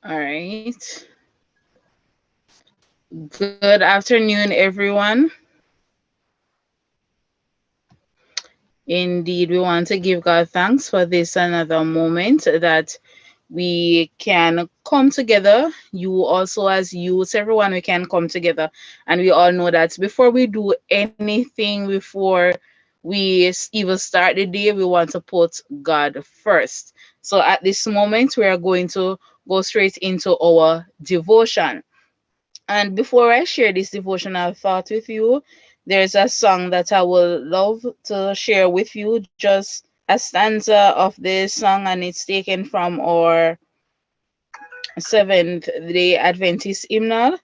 All right. Good afternoon, everyone. Indeed, we want to give God thanks for this another moment that we can come together. You also, as youth, everyone, we can come together. And we all know that before we do anything, before we even start the day, we want to put God first. So at this moment, we are going to go straight into our devotion. And before I share this devotional thought with you, there's a song that I will love to share with you, just a stanza of this song, and it's taken from our Seventh day Adventist hymnal,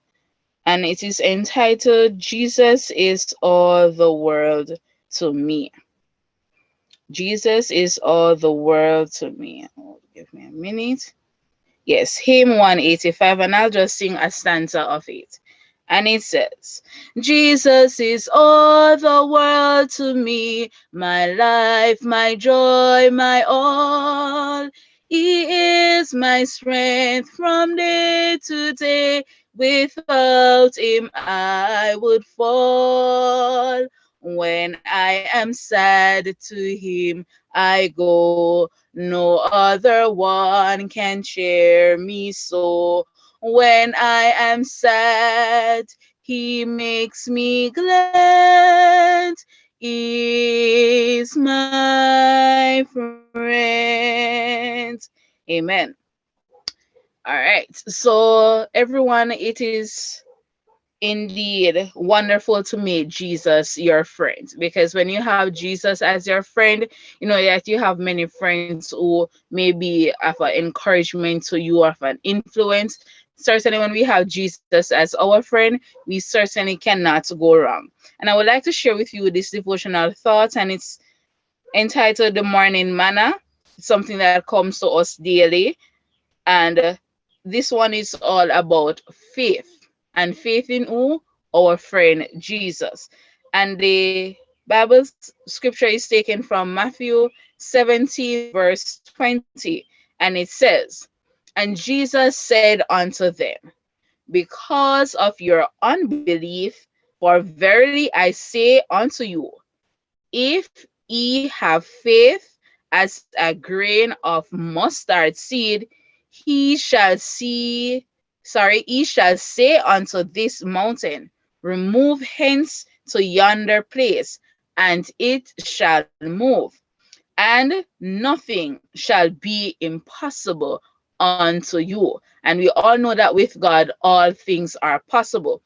and it is entitled Jesus is All the World to Me. Jesus is all the world to me. Oh, give me a minute. Yes, hymn 185, and I'll just sing a stanza of it. And it says, Jesus is all the world to me, my life, my joy, my all. He is my strength from day to day. Without him, I would fall. When I am sad, to him I go. No other one can cheer me so. When I am sad, he makes me glad. Is my friend. Amen. All right. So, everyone, it is indeed wonderful to make Jesus your friend, because when you have Jesus as your friend, you know that you have many friends who may be of an encouragement to you, of an influence. Certainly when we have Jesus as our friend, we certainly cannot go wrong. And I would like to share with you this devotional thought, and it's entitled The Morning Manna. It's something that comes to us daily, and this one is all about faith. And faith in who? Our friend Jesus. And the Bible scripture is taken from Matthew 17, verse 20. And it says, And Jesus said unto them, Because of your unbelief, for verily I say unto you, if ye have faith as a grain of mustard seed, he shall he shall say unto this mountain, Remove hence to yonder place, and it shall move, and nothing shall be impossible unto you. And we all know that with God, all things are possible.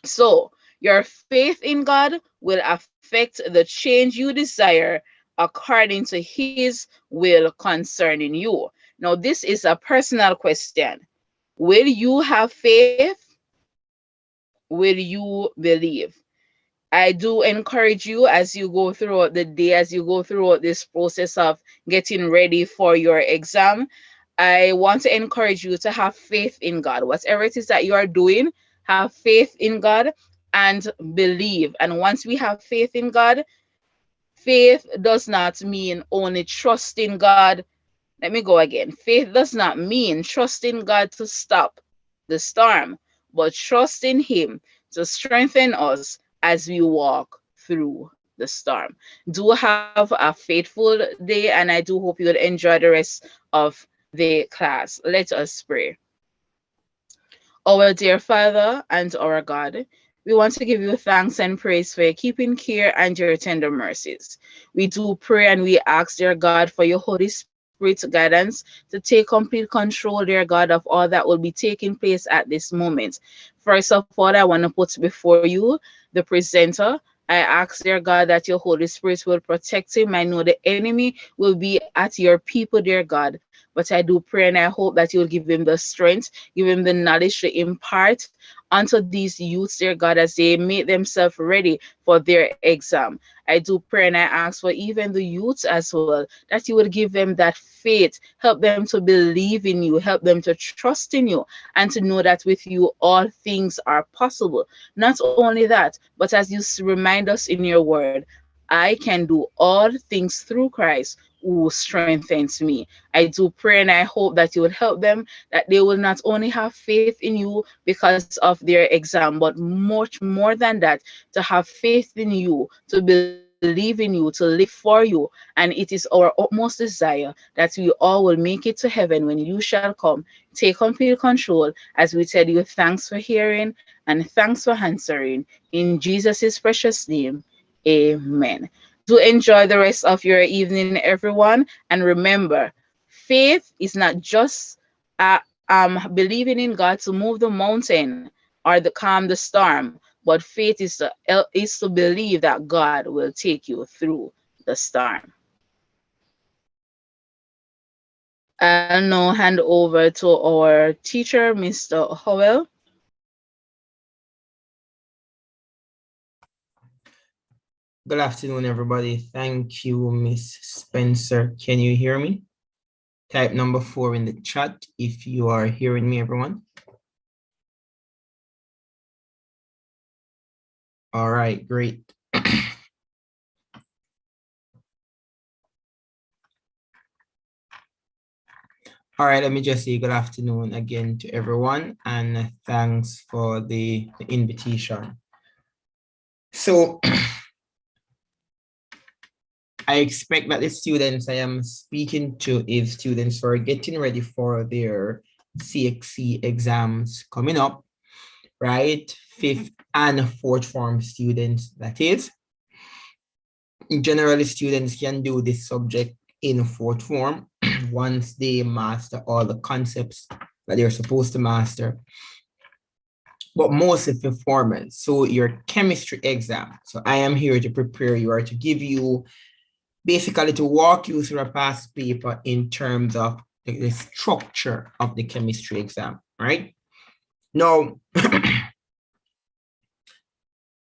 So, your faith in God will affect the change you desire according to His will concerning you. Now, this is a personal question. Will you have faith? Will you believe? I do encourage you as you go throughout the day, as you go throughout this process of getting ready for your exam. I want to encourage you to have faith in God. Whatever it is that you are doing, have faith in God and believe. And once we have faith in God, faith does not mean only trusting God. Let me go again. Faith does not mean trusting God to stop the storm, but trusting Him to strengthen us as we walk through the storm. Do have a faithful day, and I do hope you will enjoy the rest of the class. Let us pray. Our dear Father and our God, we want to give you thanks and praise for your keeping care and your tender mercies. We do pray and we ask, dear God, for your Holy Spirit's guidance to take complete control, dear God, of all that will be taking place at this moment. First of all, I want to put before you the presenter. I ask, dear God, that your Holy Spirit will protect him. I know the enemy will be at your people, dear God. But I do pray and I hope that you'll give him the strength, give him the knowledge to impart unto these youths, dear God, as they make themselves ready for their exam. I do pray and I ask for even the youths as well, that you would give them that faith, help them to believe in you, help them to trust in you, and to know that with you all things are possible. Not only that, but as you remind us in your word, I can do all things through Christ who strengthens me. I do pray and I hope that you will help them, that they will not only have faith in you because of their exam, but much more than that, to have faith in you, to believe in you, to live for you. And it is our utmost desire that we all will make it to heaven when you shall come. Take complete control as we tell you thanks for hearing and thanks for answering. In Jesus' precious name, amen. Do enjoy the rest of your evening, everyone. And remember, faith is not just believing in God to move the mountain or the calm the storm, but faith is to believe that God will take you through the storm. I'll now hand over to our teacher, Mr. Howell. Good afternoon, everybody. Thank you, Miss Spencer. Can you hear me? Type number 4 in the chat if you are hearing me, everyone. All right, great. All right, let me just say good afternoon again to everyone, and thanks for the invitation. So I expect that the students I am speaking to is students who are getting ready for their CSEC exams coming up, right? 5th and 4th form students, that is. Generally, students can do this subject in 4th form once they master all the concepts that they're supposed to master. But mostly for formers. So your chemistry exam. So I am here to prepare you or to give you, basically to walk you through a past paper in terms of the structure of the chemistry exam, right? Now,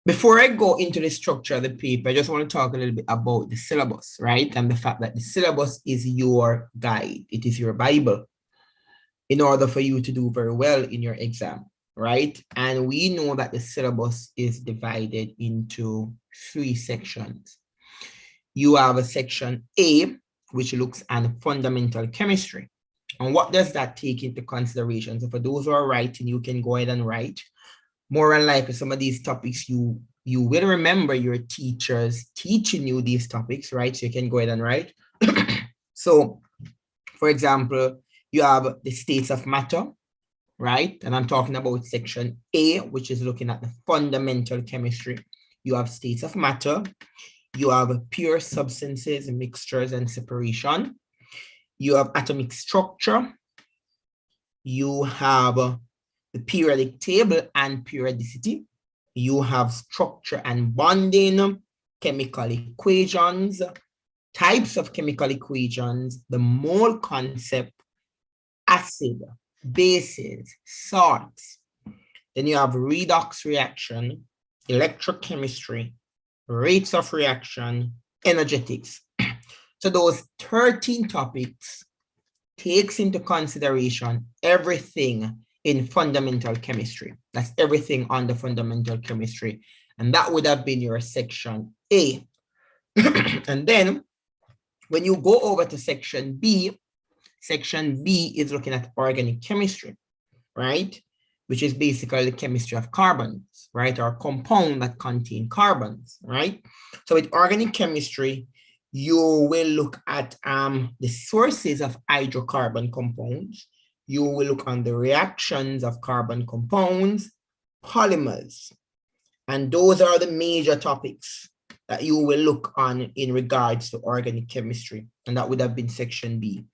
before I go into the structure of the paper, I just want to talk a little bit about the syllabus, right? And the fact that the syllabus is your guide. It is your Bible in order for you to do very well in your exam, right? And we know that the syllabus is divided into 3 sections. You have a section A, which looks at fundamental chemistry. And what does that take into consideration? So for those who are writing, you can go ahead and write. More than likely, some of these topics, you will remember your teachers teaching you these topics, right? So you can go ahead and write. So, for example, you have the states of matter, right? And I'm talking about section A, which is looking at the fundamental chemistry. You have states of matter. You have pure substances, mixtures, and separation. You have atomic structure. You have the periodic table and periodicity. You have structure and bonding, chemical equations, types of chemical equations, the mole concept, acid, bases, salts. Then you have redox reaction, electrochemistry, rates of reaction, energetics. So those 13 topics takes into consideration everything in fundamental chemistry. That's everything on the fundamental chemistry. And that would have been your section A. And then when you go over to section B is looking at organic chemistry, right? Which is basically the chemistry of carbons, right? Or compound that contain carbons, right? So with organic chemistry, you will look at the sources of hydrocarbon compounds. You will look on the reactions of carbon compounds, polymers. And those are the major topics that you will look on in regards to organic chemistry. And that would have been section B.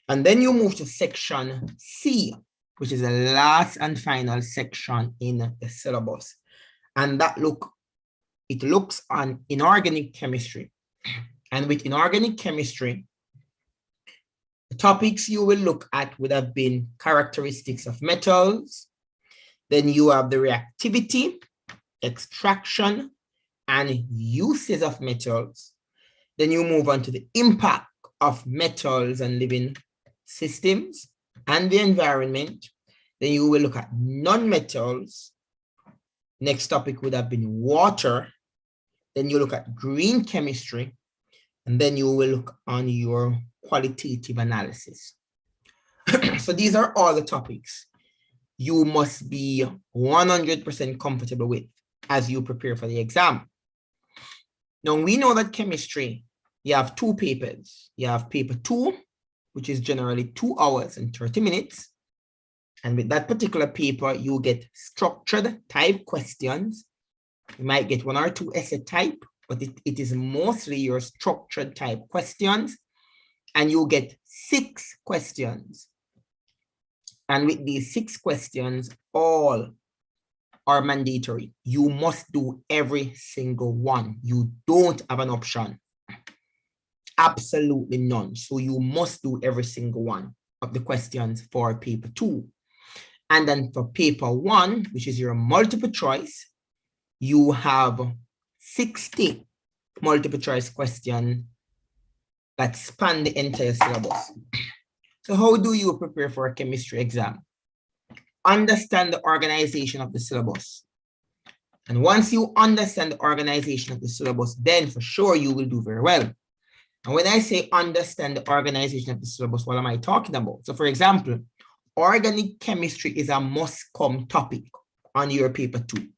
And then you move to section C, which is the last and final section in the syllabus. And it looks on inorganic chemistry. And with inorganic chemistry, the topics you will look at would have been characteristics of metals. Then you have the reactivity, extraction, and uses of metals. Then you move on to the impact of metals and living systems and the environment. Then you will look at non-metals. Next topic would have been water. Then you look at green chemistry. And then you will look on your qualitative analysis. So these are all the topics you must be 100% comfortable with as you prepare for the exam. Now, we know that chemistry, you have two papers. You have paper 2, which is generally 2 hours and 30 minutes. And with that particular paper, you get structured type questions. You might get 1 or 2 essay type, but it is mostly your structured type questions. And you get 6 questions. And with these 6 questions, all are mandatory. You must do every single one. You don't have an option. Absolutely none. So you must do every single one of the questions for paper 2. And then for paper 1, which is your multiple choice, you have 60 multiple choice questions that span the entire syllabus. So how do you prepare for a chemistry exam? Understand the organization of the syllabus. And once you understand the organization of the syllabus, then for sure you will do very well. And when I say understand the organization of the syllabus, what am I talking about? So for example, organic chemistry is a must-come topic on your paper 2.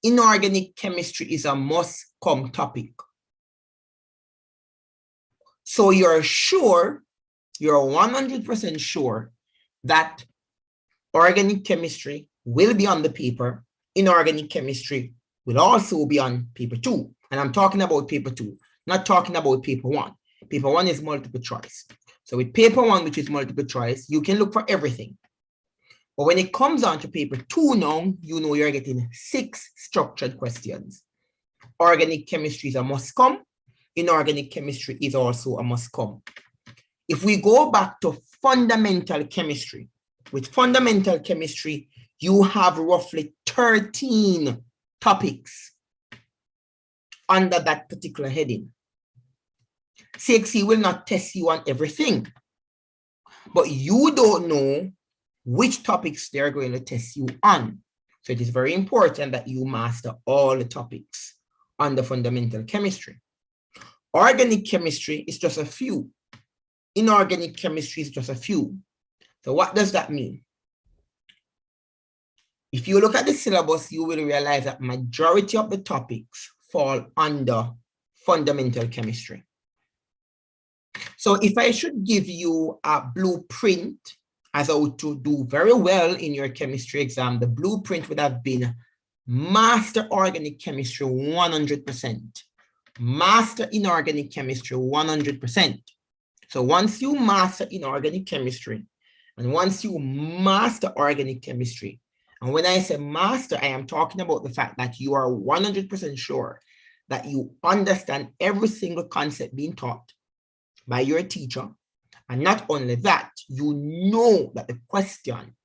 Inorganic chemistry is a must-come topic. So you're sure, you're 100% sure that organic chemistry will be on the paper. Inorganic chemistry will also be on paper 2. And I'm talking about paper 2, not talking about paper 1. Paper 1 is multiple choice. So with paper 1, which is multiple choice, you can look for everything. But when it comes on to paper 2 now, you know you're getting 6 structured questions. Organic chemistry is a must come. Inorganic chemistry is also a must come. If we go back to fundamental chemistry, with fundamental chemistry, you have roughly 13 topics under that particular heading. CSEC will not test you on everything, but you don't know which topics they're going to test you on. So it is very important that you master all the topics under fundamental chemistry. Organic chemistry is just a few. Inorganic chemistry is just a few. So what does that mean? If you look at the syllabus, you will realize that majority of the topics fall under fundamental chemistry. So if I should give you a blueprint as how to do very well in your chemistry exam, the blueprint would have been master organic chemistry 100%, master inorganic chemistry 100%. So once you master inorganic chemistry, and once you master organic chemistry, and when I say master, I am talking about the fact that you are 100% sure that you understand every single concept being taught by your teacher. And not only that, you know that the question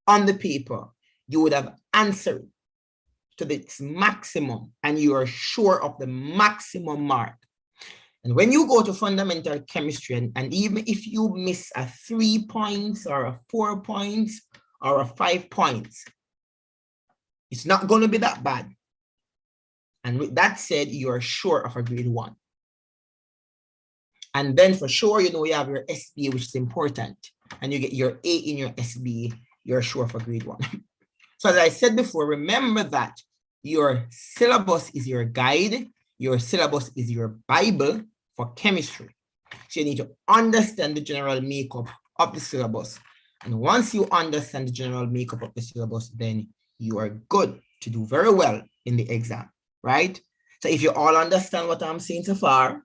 on the paper, you would have answered to its maximum, and you are sure of the maximum mark. And when you go to fundamental chemistry, and even if you miss a 3 points or a 4 points or a 5 points, it's not going to be that bad. And with that said, you are sure of a grade 1. And then for sure, you know, you have your S.D.A, which is important, and you get your A in your S.D.A, you're sure for grade 1. So as I said before, remember that your syllabus is your guide, your syllabus is your Bible for chemistry. So you need to understand the general makeup of the syllabus. And once you understand the general makeup of the syllabus, then you are good to do very well in the exam, right? So if you all understand what I'm saying so far,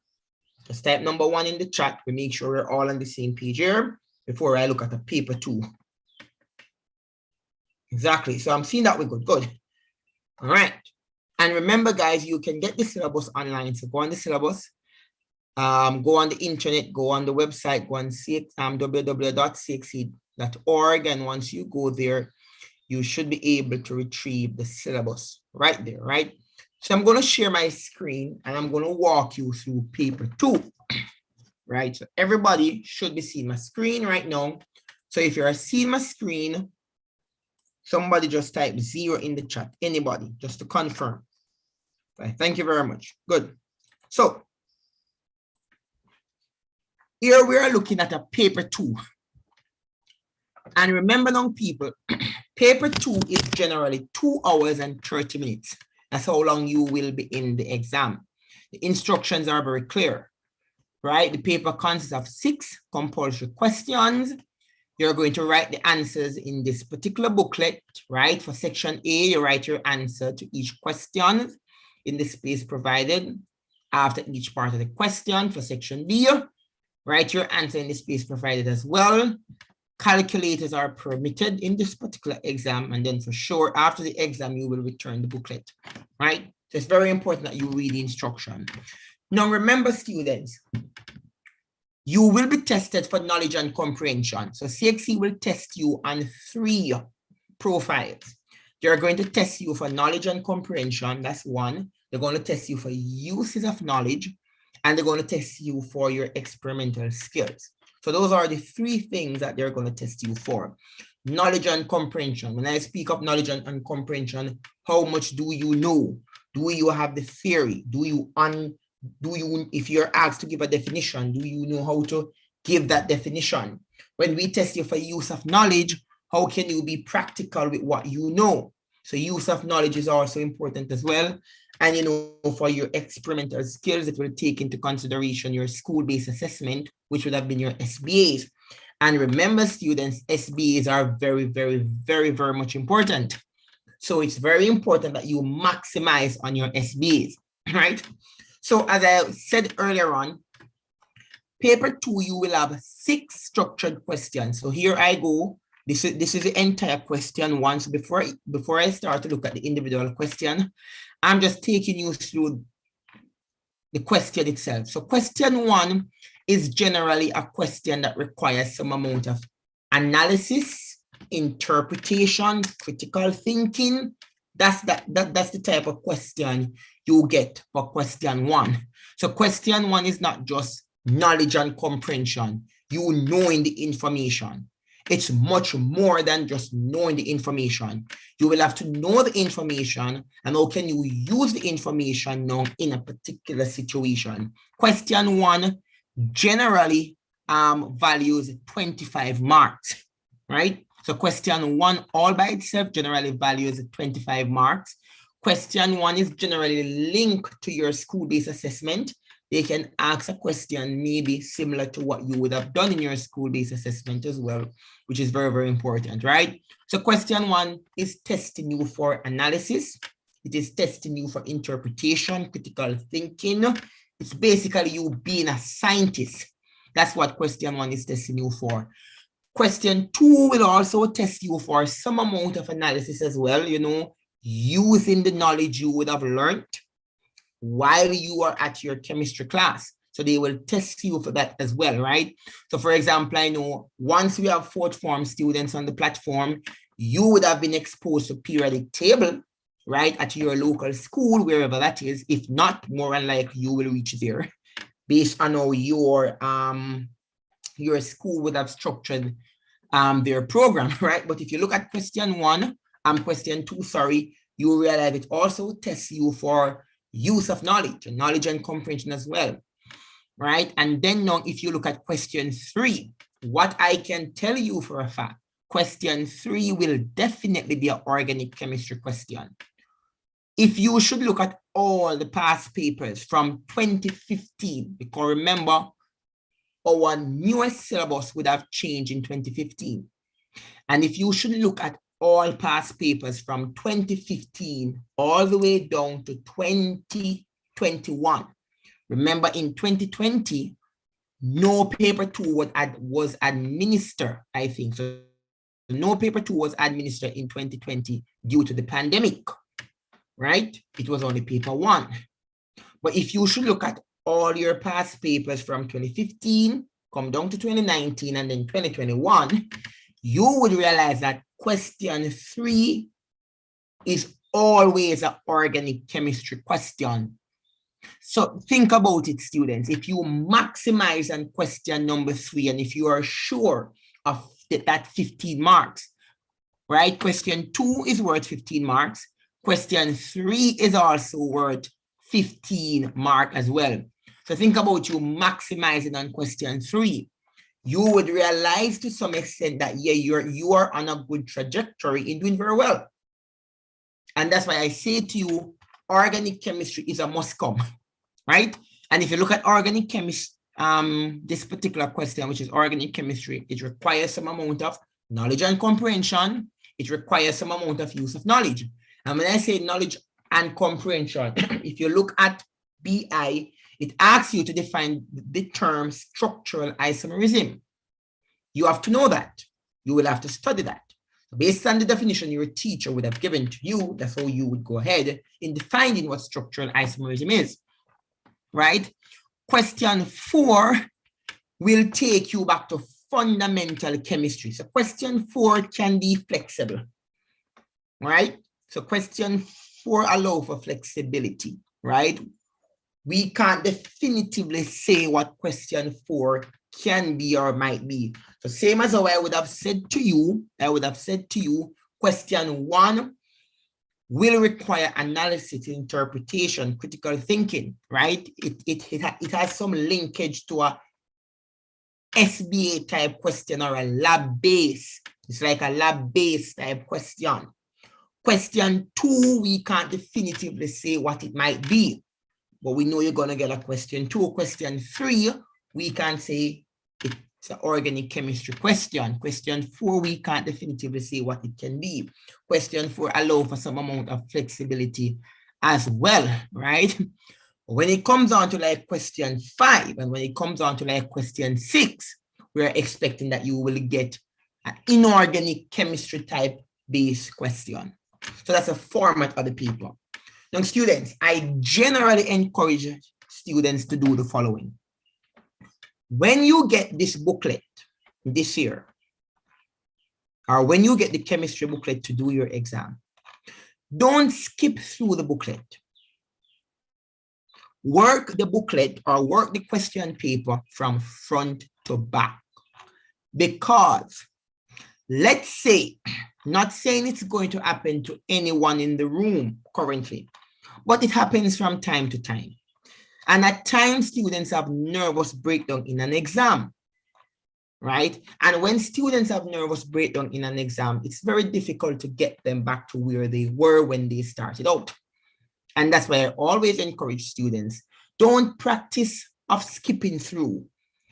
just type number 1 in the chat. We make sure we're all on the same page here before I look at the paper 2. Exactly. So I'm seeing that we're good. Good. All right. And remember, guys, you can get the syllabus online. So go on the syllabus, go on the internet, go on the website, go on www.csec.org. And once you go there, you should be able to retrieve the syllabus right there, right? So I'm going to share my screen and I'm going to walk you through paper 2, right? So everybody should be seeing my screen right now. So if you're seeing my screen, somebody just type 0 in the chat, anybody, just to confirm. Right, thank you very much. Good. So Here we are looking at a paper 2. And remember now, people, paper 2 is generally 2 hours and 30 minutes. That's how long you will be in the exam. The instructions are very clear, right? The paper consists of 6 compulsory questions. You're going to write the answers in this particular booklet, right? For section A, you write your answer to each question in the space provided after each part of the question. For section B, write your answer in the space provided as well. Calculators are permitted in this particular exam, and then for sure, after the exam, you will return the booklet, right? So it's very important that you read the instruction. Now, remember, students, you will be tested for knowledge and comprehension. So CXC will test you on 3 profiles. They're going to test you for knowledge and comprehension. That's 1. They're going to test you for uses of knowledge, and they're going to test you for your experimental skills. So those are the 3 things that they're going to test you for. Knowledge and comprehension. When I speak of knowledge and comprehension, how much do you know? Do you have the theory? If you're asked to give a definition, do you know how to give that definition? When we test you for use of knowledge, how can you be practical with what you know? So use of knowledge is also important as well. And for your experimental skills, it will take into consideration your school-based assessment, which would have been your SBAs. And remember, students, SBAs are very, very, very, very much important. So it's very important that you maximize on your SBAs, right? So as I said earlier on, paper 2, you will have 6 structured questions. So here I go. This is the entire question 1. So before I start to look at the individual question, I'm just taking you through the question itself. So question 1 is generally a question that requires some amount of analysis, interpretation, critical thinking. That's the type of question you get for question 1. So question 1 is not just knowledge and comprehension, you knowing the information. It's much more than just knowing the information. You will have to know the information, and how can you use the information now in a particular situation. Question 1 generally values 25 marks, right? So question 1 all by itself generally values 25 marks. Question 1 is generally linked to your school-based assessment. They can ask a question maybe similar to what you would have done in your school-based assessment as well, which is very, very important, right? So question 1 is testing you for analysis. It is testing you for interpretation, critical thinking. It's basically you being a scientist. That's what question 1 is testing you for. Question 2 will also test you for some amount of analysis as well, using the knowledge you would have learned while you are at your chemistry class. So they will test you for that as well, right? So for example, I know once we have 4th form students on the platform, you would have been exposed to periodic table, right? At your local school, wherever that is. If not, more than likely you will reach there based on how your school would have structured their program, right? But if you look at question 1, question 2, sorry, you realize it also tests you for use of knowledge and comprehension as well, right? And then now, if you look at question 3, what I can tell you for a fact, question 3 will definitely be an organic chemistry question. If you should look at all the past papers from 2015, because remember, our newest syllabus would have changed in 2015. And if you should look at all past papers from 2015 all the way down to 2021. Remember, in 2020, no paper 2 was administered, I think. So no paper 2 was administered in 2020 due to the pandemic, right? It was only paper 1. But if you should look at all your past papers from 2015, come down to 2019, and then 2021, you would realize that question 3 is always an organic chemistry question. So think about it, students. If you maximize on question number 3, and if you are sure of that 15 marks, right? Question 2 is worth 15 marks. Question 3 is also worth 15 marks as well. So think about you maximizing on question 3. You would realize to some extent that, yeah, you are on a good trajectory in doing very well. And that's why I say to you, organic chemistry is a must come, right? And if you look at organic chemistry, this particular question, which is organic chemistry, it requires some amount of knowledge and comprehension. It requires some amount of use of knowledge. And when I say knowledge and comprehension, if you look at BI, it asks you to define the term structural isomerism. You have to know that. You will have to study that. Based on the definition your teacher would have given to you, that's how you would go ahead in defining what structural isomerism is, right? Question 4 will take you back to fundamental chemistry. So question 4 can be flexible, right? So question 4 allows for flexibility, right? We can't definitively say what question 4 can be or might be. So same as how I would have said to you, question 1 will require analysis, interpretation, critical thinking, right? It has some linkage to a S.D.A type question or a lab-based. It's like a lab-based type question. Question 2, we can't definitively say what it might be, but we know you're going to get a question 2. Question 3, we can say it's an organic chemistry question. Question 4, we can't definitively say what it can be. Question 4 allows for some amount of flexibility as well, right? When it comes on to like question 5 and when it comes on to like question 6, we're expecting that you will get an inorganic chemistry type based question. So that's a format of the paper. Now, students, I generally encourage students to do the following. When you get this booklet this year, or when you get the chemistry booklet to do your exam, don't skip through the booklet. Work the booklet or work the question paper from front to back. Because let's say, not saying it's going to happen to anyone in the room currently, but it happens from time to time. And at times, students have nervous breakdown in an exam, right? And when students have nervous breakdown in an exam, it's very difficult to get them back to where they were when they started out. And that's why I always encourage students, don't practice of skipping through.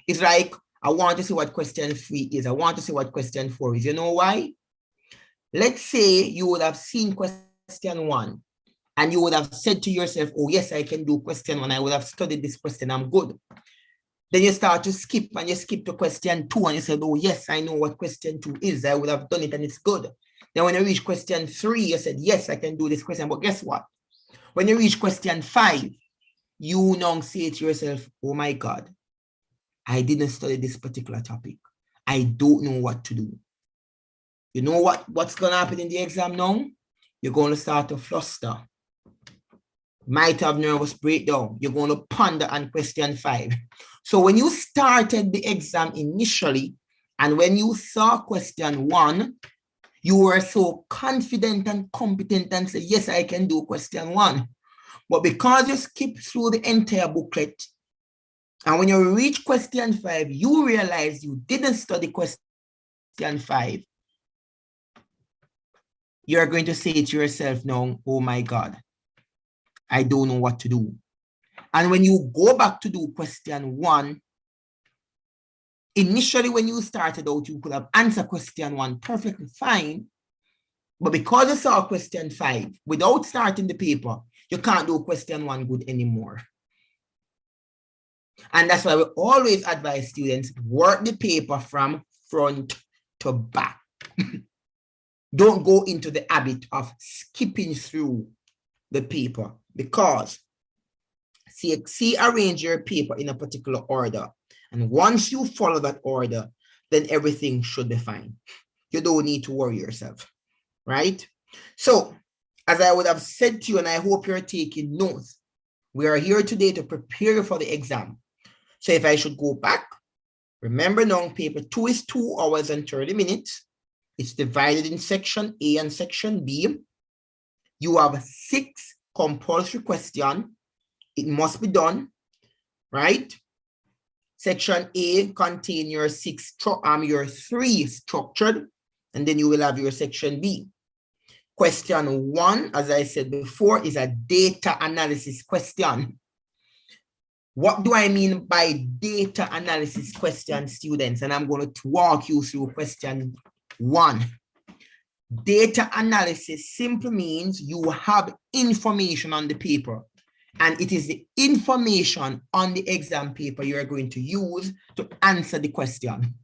It's like, I want to see what question 3 is. I want to see what question 4 is. You know why? Let's say you would have seen question 1 and you would have said to yourself, oh, yes, I can do question 1. I would have studied this question. I'm good. Then you start to skip and you skip to question 2 and you said, oh, yes, I know what question 2 is. I would have done it and it's good. Then when you reach question 3, you said, yes, I can do this question. But guess what? When you reach question 5, you now say to yourself, oh my God, I didn't study this particular topic. I don't know what to do. You know what's going to happen in the exam now? You're going to start to fluster. Might have nervous breakdown. You're going to ponder on question 5. So when you started the exam initially, and when you saw question 1, you were so confident and competent and said, yes, I can do question 1. But because you skipped through the entire booklet, and when you reach question 5, you realize you didn't study question 5. You're going to say to yourself now, oh my God, I don't know what to do. And when you go back to do question 1, initially when you started out, you could have answered question 1 perfectly fine. But because you saw question 5, without starting the paper, you can't do question 1 good anymore. And that's why we always advise students, work the paper from front to back. Don't go into the habit of skipping through the paper, because CSEC arrange your paper in a particular order. And once you follow that order, then everything should be fine. You don't need to worry yourself, right? So, as I would have said to you, and I hope you're taking notes, we are here today to prepare you for the exam. So if I should go back, remember now, paper 2 is 2 hours and 30 minutes. It's divided in section A and section B. You have 6 compulsory questions. It must be done. right? Section A contain your your 3 structured, and then you will have your section B. Question 1, as I said before, is a data analysis question. What do I mean by data analysis question, students? And I'm going to walk you through question 1. Data analysis simply means you have information on the paper, and it is the information on the exam paper you are going to use to answer the question.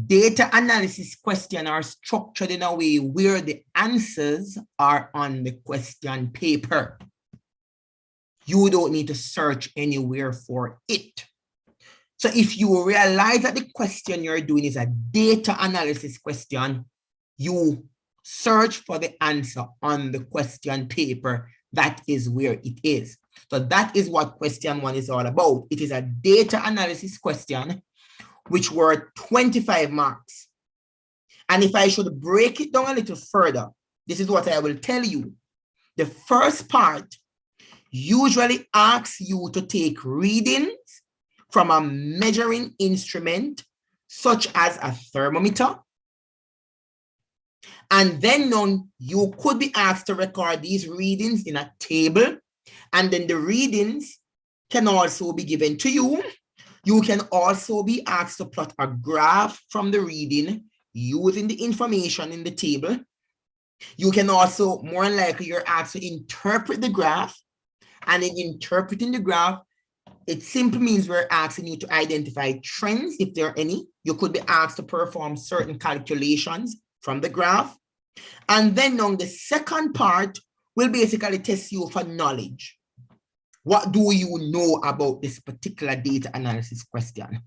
Data analysis questions are structured in a way where the answers are on the question paper. You don't need to search anywhere for it. So if you realize that the question you're doing is a data analysis question, you search for the answer on the question paper. That is where it is. So that is what question 1 is all about. It is a data analysis question which were 25 marks. And if I should break it down a little further, this is what I will tell you. The first part usually asks you to take readings from a measuring instrument, such as a thermometer. And then you could be asked to record these readings in a table. And then the readings can also be given to you. You can also be asked to plot a graph from the reading using the information in the table. You can also, more than likely, you're asked to interpret the graph. And in interpreting the graph, it simply means we're asking you to identify trends, if there are any. You could be asked to perform certain calculations from the graph. And then the second part will basically test you for knowledge. What do you know about this particular data analysis question?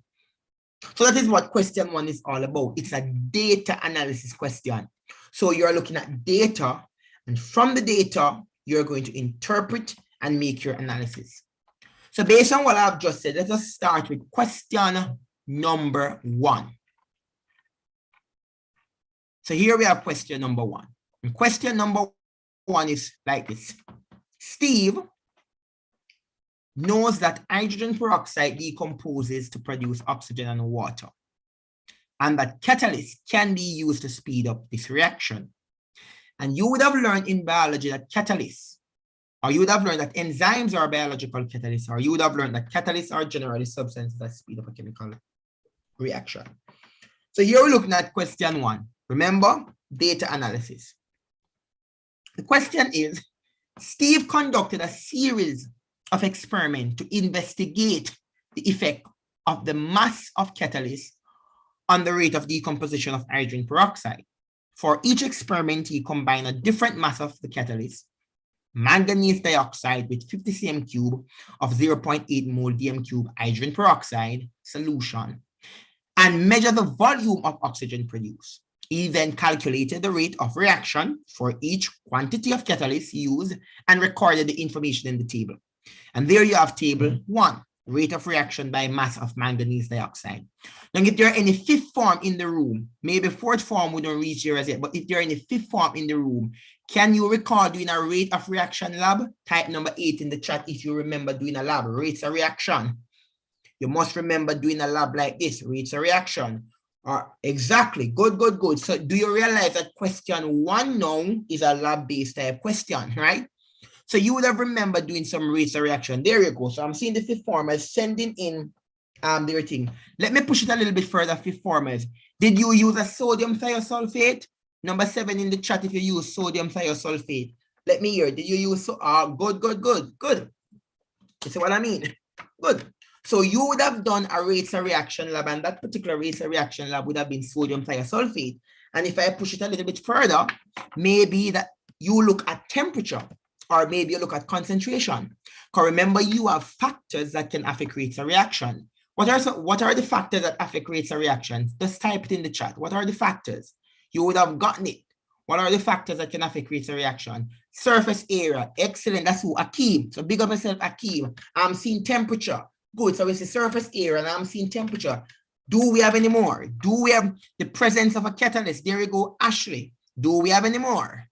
So that is what question 1 is all about. It's a data analysis question. So you're looking at data, and from the data, you're going to interpret and make your analysis. So based on what I've just said, let us start with question number 1. So here we have question number 1. And question number 1 is like this. Steve knows that hydrogen peroxide decomposes to produce oxygen and water, and that catalysts can be used to speed up this reaction. And you would have learned in biology that catalysts, or you would have learned that enzymes are biological catalysts, or you would have learned that catalysts are generally substances that speed up a chemical reaction. So here we're looking at question 1. Remember, data analysis. The question is, Steve conducted a series of experiments to investigate the effect of the mass of catalyst on the rate of decomposition of hydrogen peroxide. For each experiment, he combined a different mass of the catalyst, manganese dioxide, with 50 cm cube of 0.8 mole dm cube hydrogen peroxide solution, and measured the volume of oxygen produced. He then calculated the rate of reaction for each quantity of catalyst used and recorded the information in the table. And there you have table 1, rate of reaction by mass of manganese dioxide. Now, if there are any 5th form in the room, maybe 4th form wouldn't reach here as yet, but if there are any 5th form in the room, can you recall doing a rate of reaction lab? Type number 8 in the chat if you remember doing a lab, rates of reaction. You must remember doing a lab like this, rates of reaction. Exactly, good. So do you realize that question 1 now is a lab-based type question, right? So you would have remembered doing some rates of reaction. There you go. So I'm seeing the 5th formers sending in their thing. Let me push it a little bit further, 5th formers. Did you use a sodium thiosulfate? Number 7 in the chat if you use sodium thiosulfate. Let me hear. Did you use good. You see what I mean? Good. So you would have done a rates of reaction lab, and that particular rates of reaction lab would have been sodium thiosulfate. And if I push it a little bit further, maybe that you look at temperature, or maybe you look at concentration. Because remember, you have factors that can affect rates of reaction. What are the factors that affect rates of reaction? Just type it in the chat. What are the factors? You would have gotten it. What are the factors that can affect rates of reaction? Surface area. Excellent. That's who, Akeem. So big up yourself, Akeem. I'm seeing temperature. Good. So it's the surface area, and I'm seeing temperature. Do we have any more? Do we have the presence of a catalyst? There we go, Ashley. Do we have any more?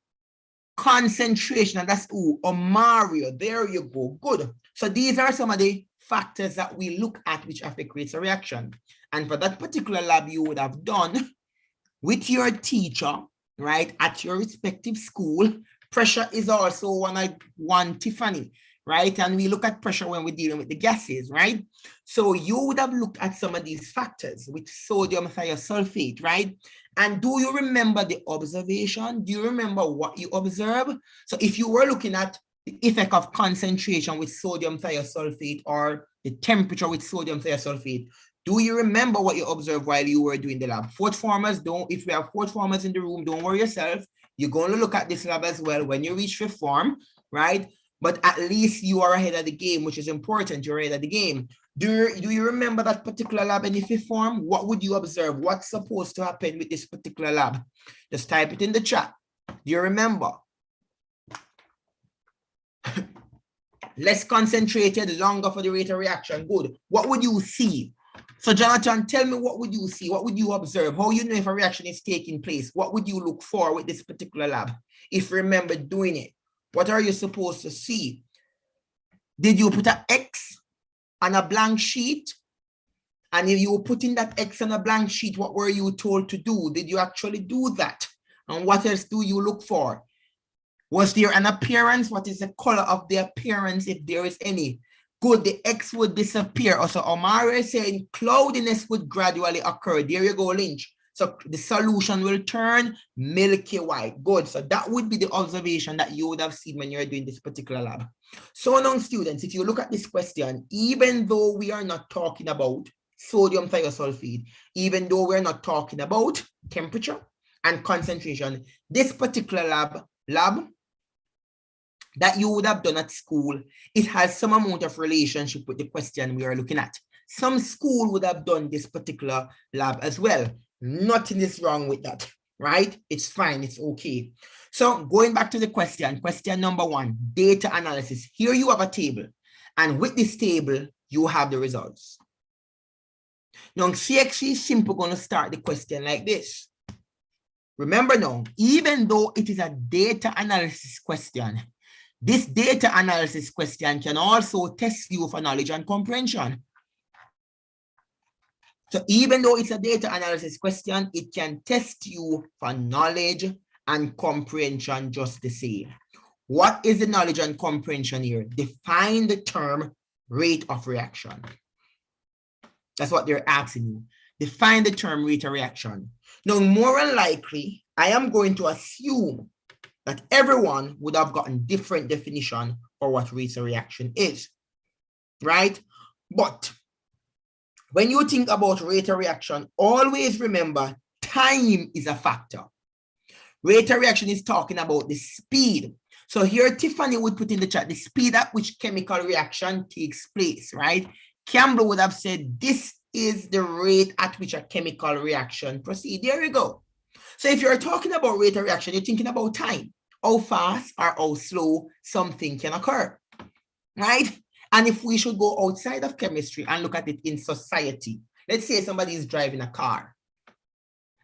Concentration, and that's who, Mario. There you go. Good. So these are some of the factors that we look at which affect rates of reaction. And for that particular lab, you would have done with your teacher, right, at your respective school. Pressure is also one Tiffany, right? And we look at pressure when we're dealing with the gases, right? So you would have looked at some of these factors with sodium thiosulfate, right? And do you remember the observation? Do you remember what you observe? So if you were looking at the effect of concentration with sodium thiosulfate or the temperature with sodium thiosulfate, do you remember what you observed while you were doing the lab? Fourth formers, if we have fourth formers in the room, don't worry yourself. You're going to look at this lab as well when you reach fifth form, right? But at least you are ahead of the game, which is important. You're ahead of the game. Do you remember that particular lab in the fifth form? What would you observe? What's supposed to happen with this particular lab? Just type it in the chat. Do you remember? Less concentrated, longer for the rate of reaction. Good. What would you see? So Jonathan, tell me, what would you see? What would you observe? How you know if a reaction is taking place? What would you look for with this particular lab? If you remember doing it, what are you supposed to see? Did you put an X on a blank sheet? And if you were putting that X on a blank sheet, what were you told to do? Did you actually do that? And what else do you look for? Was there an appearance? What is the color of the appearance, if there is any? Good, the X would disappear. Also, Omar is saying cloudiness would gradually occur. There you go, Lynch. So the solution will turn milky white. Good, so that would be the observation that you would have seen when you're doing this particular lab. So now, students, if you look at this question, even though we are not talking about sodium thiosulfate, even though we're not talking about temperature and concentration, this particular lab that you would have done at school, it has some amount of relationship with the question we are looking at. Some school would have done this particular lab as well. Nothing is wrong with that, right? It's fine, it's okay. So going back to the question number 1, data analysis. Here you have a table, and with this table, you have the results. Now, CXC is simply going to start the question like this. Remember now, even though it is a data analysis question, this data analysis question can also test you for knowledge and comprehension. So even though it's a data analysis question, it can test you for knowledge and comprehension just the same. What is the knowledge and comprehension here? Define the term rate of reaction. That's what they're asking you. Define the term rate of reaction. Now, more than likely, I am going to assume that everyone would have gotten different definition for what rate of reaction is, right? But when you think about rate of reaction, always remember time is a factor. Rate of reaction is talking about the speed. So here Tiffany would put in the chat the speed at which chemical reaction takes place, right? Campbell would have said this is the rate at which a chemical reaction proceeds. There you go. So if you're talking about rate of reaction, you're thinking about time. How fast or how slow something can occur, right? And if we should go outside of chemistry and look at it in society, let's say somebody is driving a car.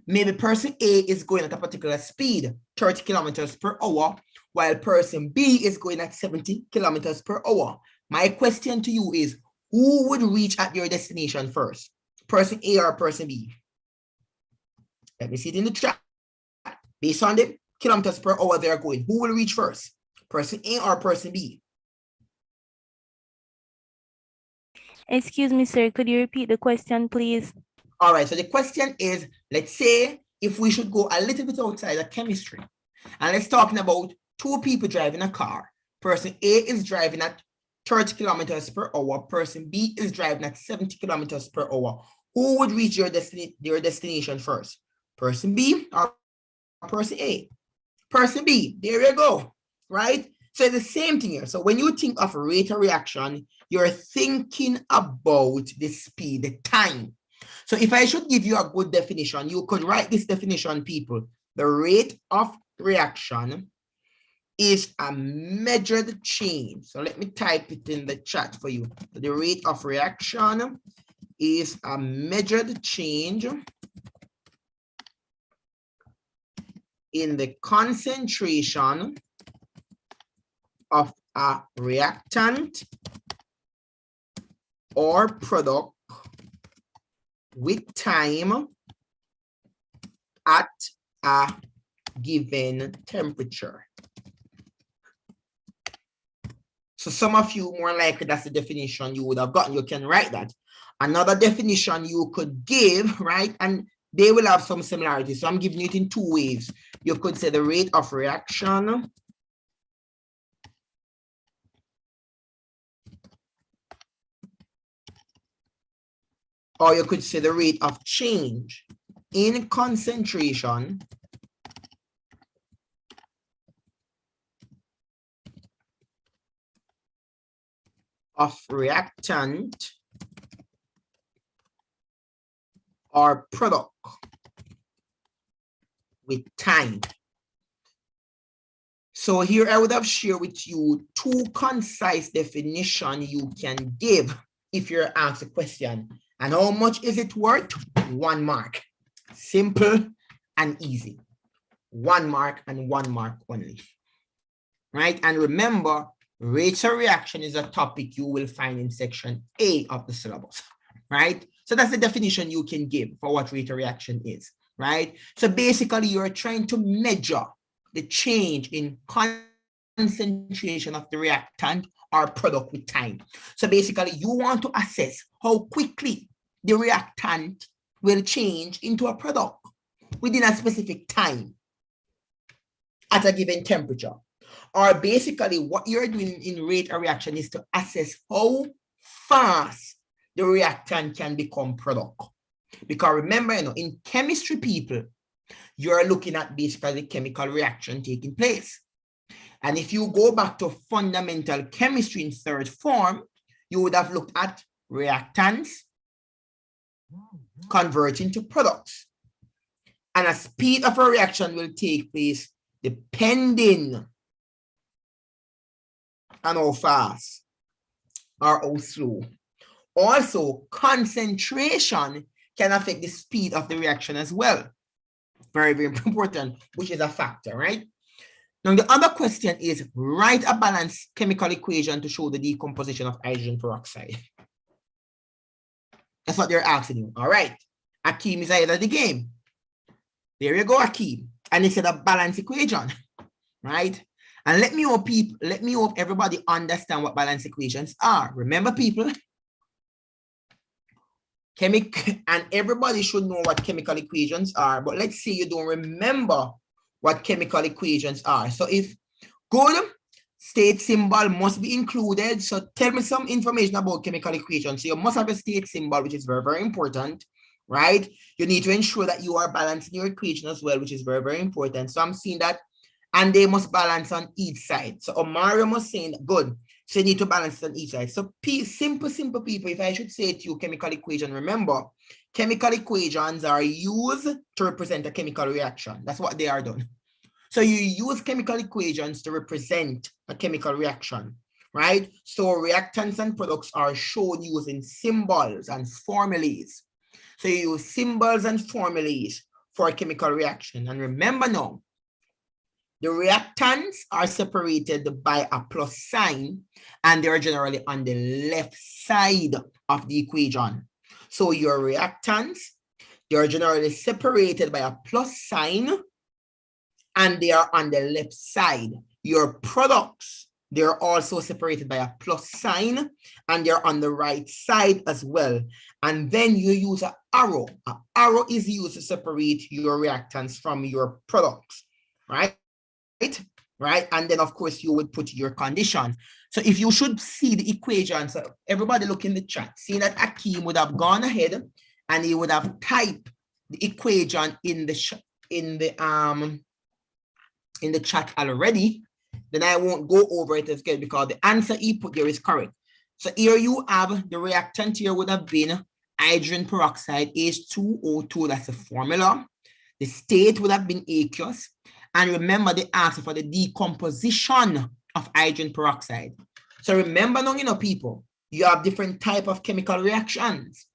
Maybe person A is going at a particular speed, 30 kilometers per hour, while person B is going at 70 kilometers per hour. My question to you is, who would reach at your destination first? Person A or person B? Let me see it in the chat. Based on the kilometers per hour they're going, who will reach first? Person A or person B? Excuse me, sir. Could you repeat the question, please? All right, so the question is, let's say if we should go a little bit outside of chemistry, and let's talking about 2 people driving a car. Person A is driving at 30 kilometers per hour. Person B is driving at 70 kilometers per hour. Who would reach your destination first? Person B or person A? Person B, there you go, right? So the same thing here. So when you think of rate of reaction, you're thinking about the speed, the time. So if I should give you a good definition, you could write this definition, people. The rate of reaction is a measured change. So let me type it in the chat for you. The rate of reaction is a measured change in the concentration of a reactant or product with time at a given temperature. So some of you, more likely, that's the definition you would have gotten. You can write that. Another definition you could give, right? And they will have some similarities. So I'm giving it in two ways. You could say the rate of reaction or you could say the rate of change in concentration of reactant or product with time. So here I would have shared with you two concise definitions you can give if you're asked a question. And how much is it worth? 1 mark. Simple and easy. 1 mark and 1 mark only. Right? And remember, rates of reaction is a topic you will find in section A of the syllabus. Right? So that's the definition you can give for what rate of reaction is. Right? So basically, you're trying to measure the change in concentration of the reactant or product with time. So basically, you want to assess how quickly the reactant will change into a product within a specific time at a given temperature. Or basically, what you're doing in rate of reaction is to assess how fast the reactant can become product. Because remember, in chemistry, people, you're looking at basically the chemical reaction taking place. And if you go back to fundamental chemistry in third form, you would have looked at reactants converting to products. And a speed of a reaction will take place depending on how fast or how slow. Also, concentration can affect the speed of the reaction as well. Very, very important, which is a factor, right? Now, the other question is, write a balanced chemical equation to show the decomposition of hydrogen peroxide. That's what they're asking you. All right. Akeem is ahead of the game. There you go, Akeem. And it's a balanced equation, right? And let me hope everybody understand what balanced equations are. Remember, people, and everybody should know what chemical equations are, but let's say you don't remember what chemical equations are. So if good, state symbol must be included. So tell me some information about chemical equations. So you must have a state symbol, which is very, very important, right? You need to ensure that you are balancing your equation as well, which is very, very important. So I'm seeing that, and they must balance on each side. So Omarion was saying, good. So you need to balance it on each side. So simple people, if I should say to you chemical equation, remember, chemical equations are used to represent a chemical reaction. That's what they are done. So you use chemical equations to represent a chemical reaction, right? So reactants and products are shown using symbols and formulas. So you use symbols and formulas for a chemical reaction. And remember now, the reactants are separated by a plus sign, and they're generally on the left side of the equation. So your reactants, they're generally separated by a plus sign, and they are on the left side. Your products, they're also separated by a plus sign, and they're on the right side as well. And then you use an arrow. An arrow is used to separate your reactants from your products, right? Right? And then, of course, you would put your condition. So if you should see the equation, so everybody look in the chat, see that Akeem would have gone ahead and he would have typed the equation in the chat already. Then I won't go over it as good because the answer he put there is correct. So here you have the reactant here would have been hydrogen peroxide H2O2. That's the formula. The state would have been aqueous. And remember, they asked for the decomposition of hydrogen peroxide. So remember now, people, you have different types of chemical reactions.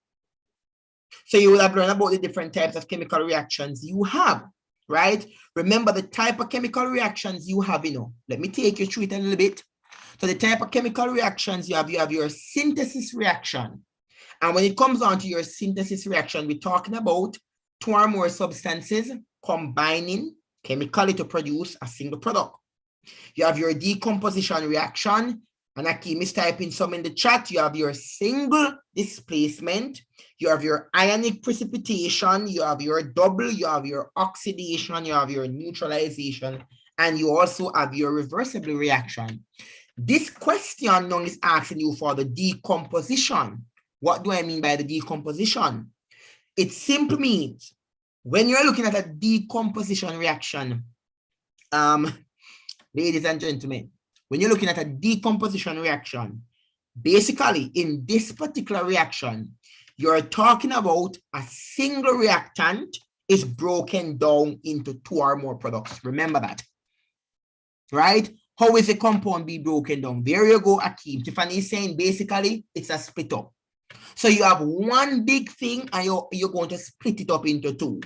So you will have learned about the different types of chemical reactions you have, right? Remember the type of chemical reactions you have, Let me take you through it a little bit. So the type of chemical reactions you have your synthesis reaction, And when it comes down to your synthesis reaction, we're talking about two or more substances combining chemically to produce a single product. You have your decomposition reaction, and Akeem is typing some in the chat. You have your single displacement, you have your ionic precipitation, you have your double, you have your oxidation, you have your neutralization, and you also have your reversible reaction. This question now is asking you for the decomposition. What do I mean by the decomposition? It simply means when you're looking at a decomposition reaction, ladies and gentlemen, when you're looking at a decomposition reaction, basically in this particular reaction, you're talking about a single reactant is broken down into two or more products. Remember that, right? How is a compound be broken down? There you go, Akeem. Tiffany is saying basically it's a split up. So you have one big thing and you're going to split it up into two.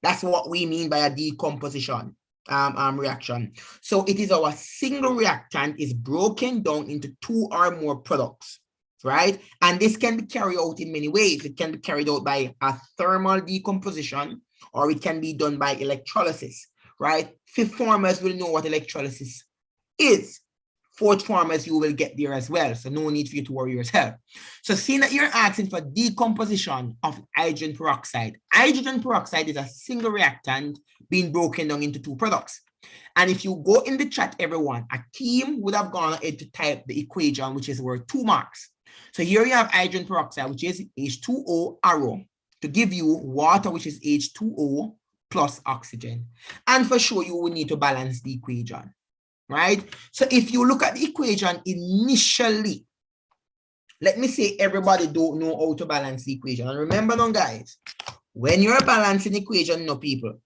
That's what we mean by a decomposition reaction. So it is our single reactant is broken down into two or more products, right? And this can be carried out in many ways. It can be carried out by a thermal decomposition, or it can be done by electrolysis, right? Fifth formers will know what electrolysis is. Fourth formers, you will get there as well. So no need for you to worry yourself. So seeing that you're asking for decomposition of hydrogen peroxide. Hydrogen peroxide is a single reactant being broken down into two products. And if you go in the chat, everyone, Akeem would have gone ahead to type the equation, which is worth 2 marks. So here you have hydrogen peroxide, which is H2O arrow, to give you water, which is H2O plus oxygen. And for sure, you will need to balance the equation. Right? So if you look at the equation initially, let me say everybody don't know how to balance the equation. And remember now, guys, when you're balancing equation, no people,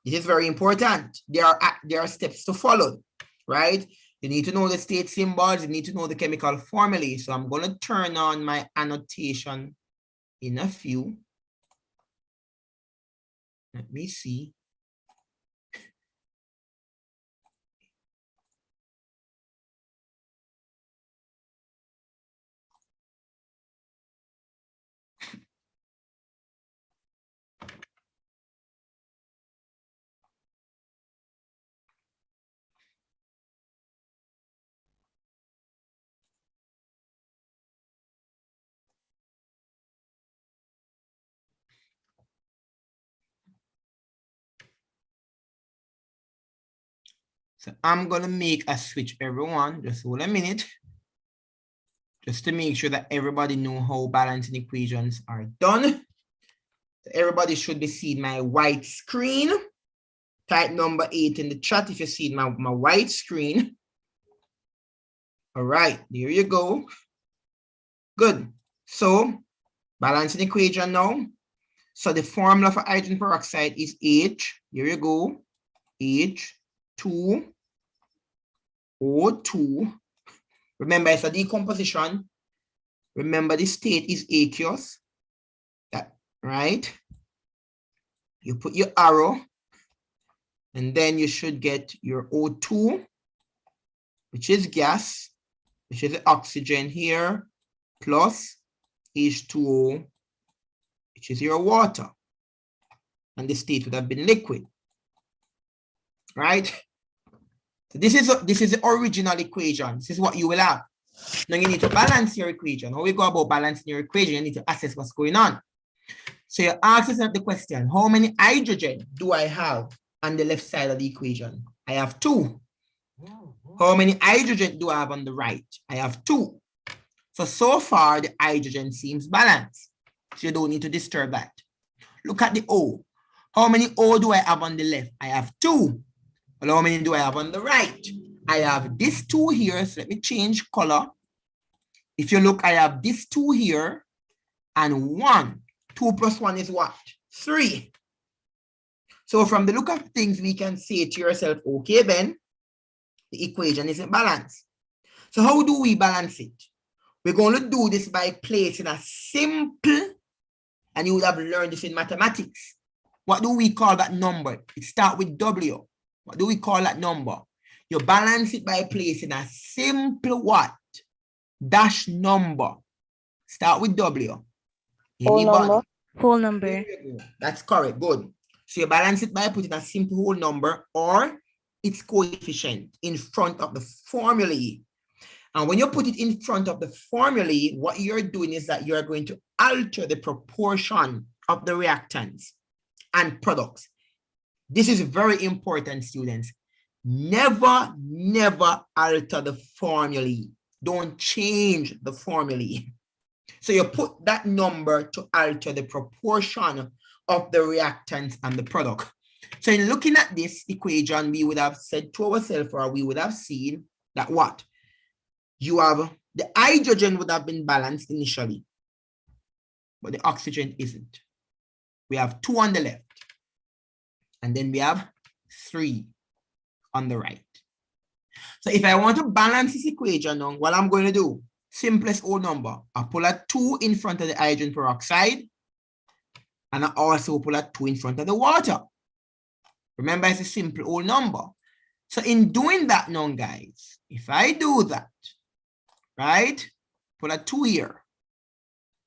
this is very important. There are steps to follow, right? You need to know the state symbols, you need to know the chemical formulae. So I'm going to turn on my annotation in a few. Let me see. So I'm going to make a switch, everyone. Just hold a minute. Just to make sure that everybody know how balancing equations are done. So everybody should be seeing my white screen. Type number 8 in the chat if you see my white screen. All right, there you go. Good. So balancing equation now. So the formula for hydrogen peroxide is H. Here you go. H2O2. Remember, it's a decomposition. Remember, the state is aqueous. That, right? You put your arrow, and then you should get your O2, which is gas, which is the oxygen here, plus H2O, which is your water. And the state would have been liquid. Right? So this is the original equation. This is what you will have. Now you need to balance your equation. How we go about balancing your equation? You need to assess what's going on. So you ask yourself the question, how many hydrogen do I have on the left side of the equation? I have 2. How many hydrogen do I have on the right? I have 2. So far, the hydrogen seems balanced. So you don't need to disturb that. Look at the O. How many O do I have on the left? I have 2. Well, how many do I have on the right? I have this 2 here. So let me change color. If you look, I have this 2 here and 1. 2 plus 1 is what? 3. So from the look of things, we can say to yourself, okay, then the equation isn't balanced. So how do we balance it? We're going to do this by placing a simple, and you would have learned this in mathematics. What do we call that number? It starts with W. What do we call that number? You balance it by placing a simple what? Dash number. Start with W. Whole Anybody? number. There you go. That's correct. Good. So you balance it by putting a simple whole number or its coefficient in front of the formulae. And when you put it in front of the formulae, what you're doing is that you're going to alter the proportion of the reactants and products. This is very important, students. Never, never alter the formulae. Don't change the formulae. So you put that number to alter the proportion of the reactants and the product. So in looking at this equation, we would have said to ourselves, or we would have seen that what? You have the hydrogen would have been balanced initially, but the oxygen isn't. We have 2 on the left, and then we have 3 on the right. So if I want to balance this equation now, what I'm going to do, simplest whole number, I pull a 2 in front of the hydrogen peroxide, and I also pull a 2 in front of the water. Remember, it's a simple whole number. So in doing that now, guys, if I do that, right, pull a 2 here.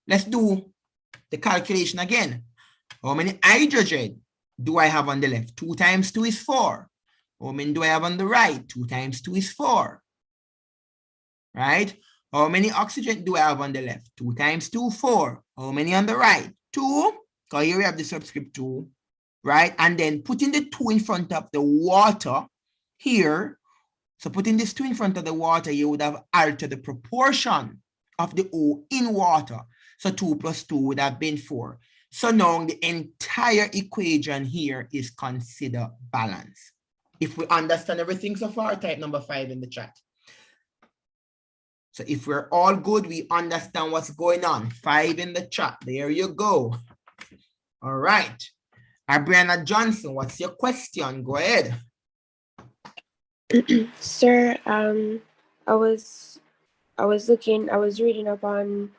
Let's do the calculation again. How many hydrogen do I have on the left? 2 times 2 is 4. How many do I have on the right? 2 times 2 is 4. Right? How many oxygen do I have on the left? 2 times 2, 4. How many on the right? 2. So here we have the subscript 2. Right? And then putting the 2 in front of the water here. So putting this 2 in front of the water, you would have altered the proportion of the O in water. So 2 plus 2 would have been 4. So now the entire equation here is considered balanced. If we understand everything so far, type number 5 in the chat. So if we're all good, we understand what's going on. 5 in the chat. There you go. All right. Brianna Johnson, what's your question? Go ahead. Sir, I was reading up on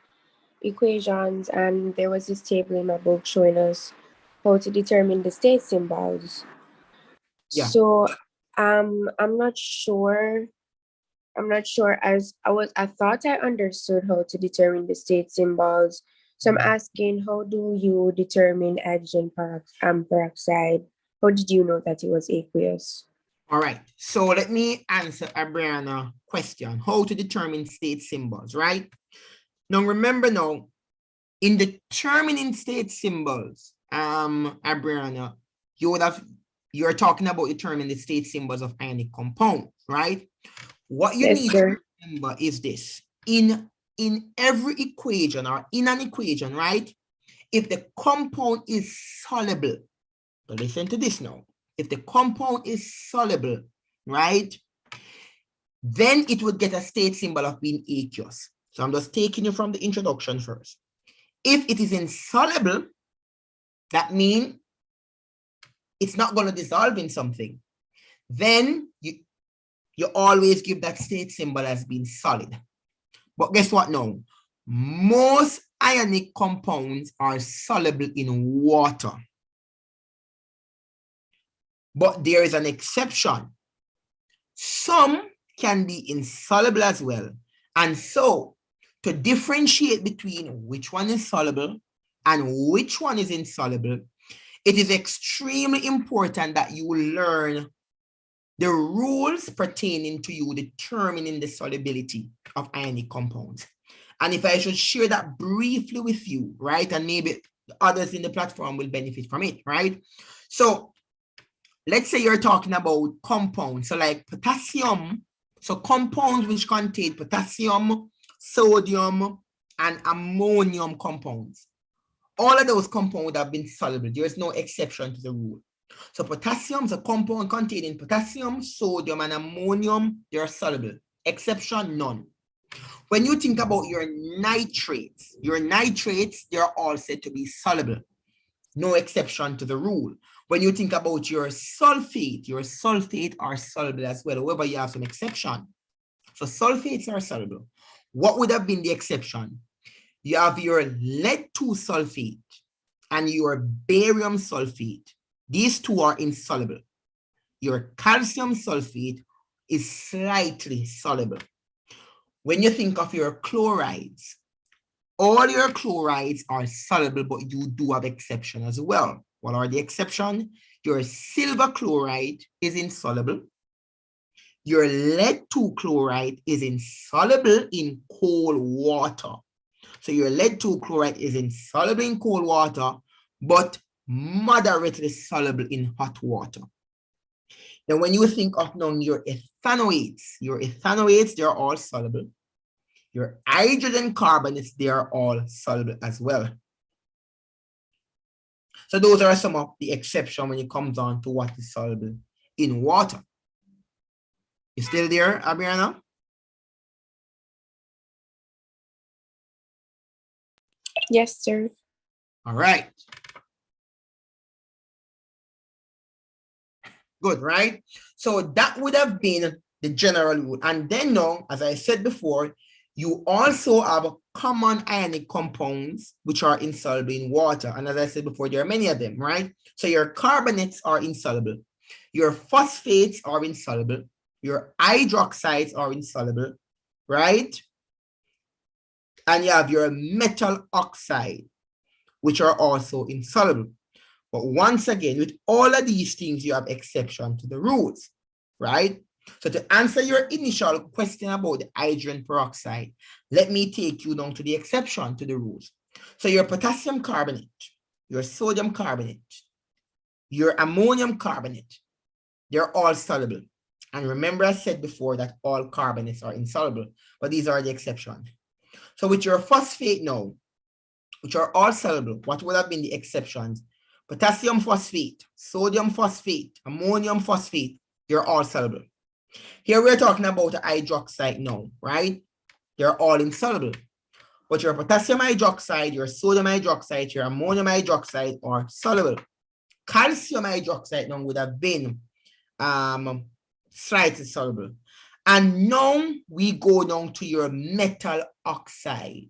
equations, and there was this table in my book showing us how to determine the state symbols. Yeah. So I'm not sure as I thought I understood how to determine the state symbols. So I'm asking, how do you determine hydrogen peroxide? How did you know that it was aqueous? All right, so let me answer Brianna's question, how to determine state symbols, right? Now remember now, in determining state symbols, Brianna, you're talking about determining the state symbols of ionic compounds, right? What you need to remember is this, in every equation or in an equation, right? If the compound is soluble, so listen to this now. If the compound is soluble, right, then it would get a state symbol of being aqueous. So I'm just taking you from the introduction first. If it is insoluble, that means it's not going to dissolve in something. Then you always give that state symbol as being solid. But guess what now? Most ionic compounds are soluble in water. But there is an exception. Some can be insoluble as well. And so to differentiate between which one is soluble and which one is insoluble, it is extremely important that you learn the rules pertaining to you determining the solubility of ionic compounds. And if I should share that briefly with you, right, and maybe others in the platform will benefit from it, right? So let's say you're talking about compounds, so like potassium, so compounds which contain potassium, sodium, and ammonium compounds. All of those compounds would have been soluble. There is no exception to the rule. So potassium is a compound containing potassium, sodium, and ammonium. They are soluble. Exception, none. When you think about your nitrates, they are all said to be soluble. No exception to the rule. When you think about your sulfate are soluble as well. However, you have some exception. So sulfates are soluble. What would have been the exception? You have your lead-2 sulfate and your barium sulfate. These two are insoluble. Your calcium sulfate is slightly soluble. When you think of your chlorides, all your chlorides are soluble, but you do have exception as well. What are the exception? Your silver chloride is insoluble. Your lead 2 chloride is insoluble in cold water. So your lead 2 chloride is insoluble in cold water, but moderately soluble in hot water. Then when you think of now your ethanoates, they're all soluble. Your hydrogen carbonates, they are all soluble as well. So those are some of the exceptions when it comes on to what is soluble in water. You still there, Abriana? Yes, sir. All right. Good, right? So that would have been the general rule. And then now, as I said before, you also have common ionic compounds which are insoluble in water. And as I said before, there are many of them, right? So your carbonates are insoluble. Your phosphates are insoluble. Your hydroxides are insoluble, right? And you have your metal oxide, which are also insoluble. But once again, with all of these things, you have exception to the rules, right? So to answer your initial question about the hydrogen peroxide, let me take you down to the exception to the rules. So your potassium carbonate, your sodium carbonate, your ammonium carbonate, they're all soluble. And remember I said before that all carbonates are insoluble, but these are the exceptions. So with your phosphate now, which are all soluble, what would have been the exceptions? Potassium phosphate, sodium phosphate, ammonium phosphate, they're all soluble. Here we're talking about the hydroxide now, right? They're all insoluble. But your potassium hydroxide, your sodium hydroxide, your ammonium hydroxide are soluble. Calcium hydroxide now would have been slightly soluble. And now we go down to your metal oxide.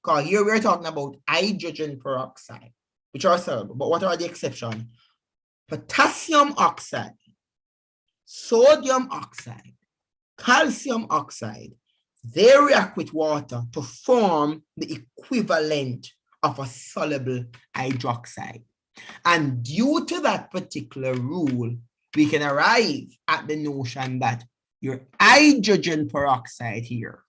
Because here we're talking about hydrogen peroxide, which are soluble. But what are the exceptions? Potassium oxide, sodium oxide, calcium oxide, they react with water to form the equivalent of a soluble hydroxide. And due to that particular rule, we can arrive at the notion that your hydrogen peroxide here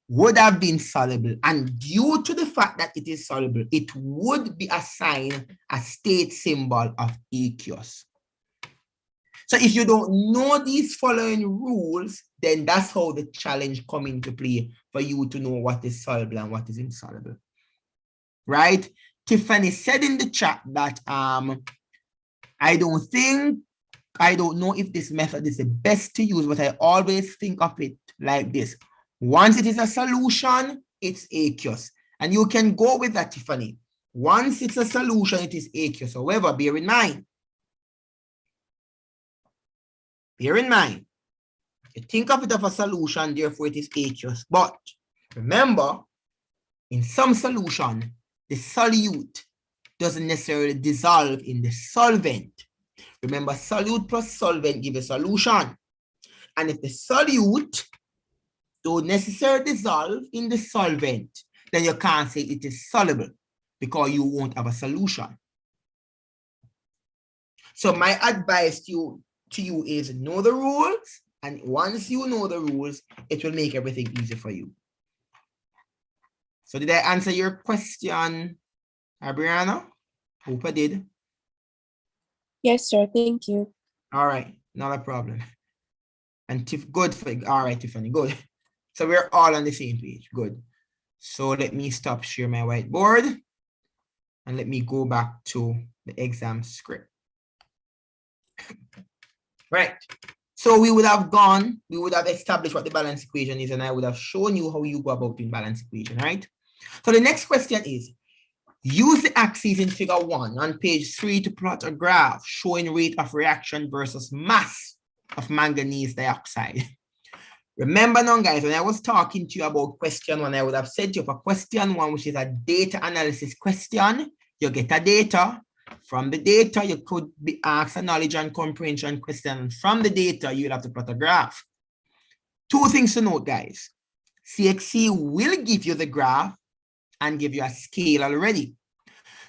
would have been soluble. And due to the fact that it is soluble, it would be assigned a state symbol of aqueous. So if you don't know these following rules, then that's how the challenge come into play for you to know what is soluble and what is insoluble. Right? Tiffany said in the chat that I don't know if this method is the best to use, but I always think of it like this. Once it is a solution, it's aqueous. And you can go with that, Tiffany. Once it's a solution, it is aqueous. However, bear in mind, you think of it as a solution, therefore it is aqueous. But remember, in some solution, the solute doesn't necessarily dissolve in the solvent. Remember, solute plus solvent give a solution. And if the solute don't necessarily dissolve in the solvent, then you can't say it is soluble because you won't have a solution. So my advice to you is know the rules, and once you know the rules, it will make everything easy for you. So did I answer your question, Abriana? Hope I did. Yes, sir. Thank you. All right, not a problem. And good for all right, Tiffany, good. So we're all on the same page. Good. So let me stop share my whiteboard and let me go back to the exam script. Right. So we would have established what the balance equation is, and I would have shown you how you go about doing balance equation, right? So the next question is, use the axes in figure 1 on page 3 to plot a graph showing rate of reaction versus mass of manganese dioxide. Remember now, guys, when I was talking to you about question 1, I would have said to you for question 1, which is a data analysis question, you get a data. From the data, you could be asked a knowledge and comprehension question. And from the data, you'll have to plot a graph. 2 things to note, guys. CXC will give you the graph, and give you a scale already.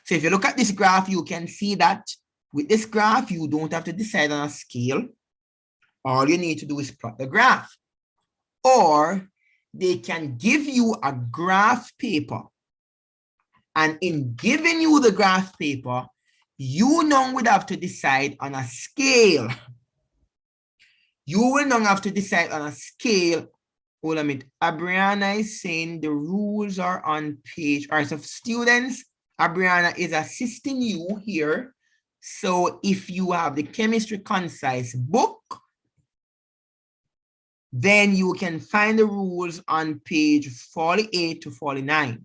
So if you look at this graph, you can see that with this graph, you don't have to decide on a scale. All you need to do is plot the graph. Or they can give you a graph paper. And in giving you the graph paper, you now would have to decide on a scale. You will now have to decide on a scale. Hold a minute. Abriana is saying the rules are on page. All right, so students, Abriana is assisting you here. So if you have the chemistry concise book, then you can find the rules on page 48 to 49.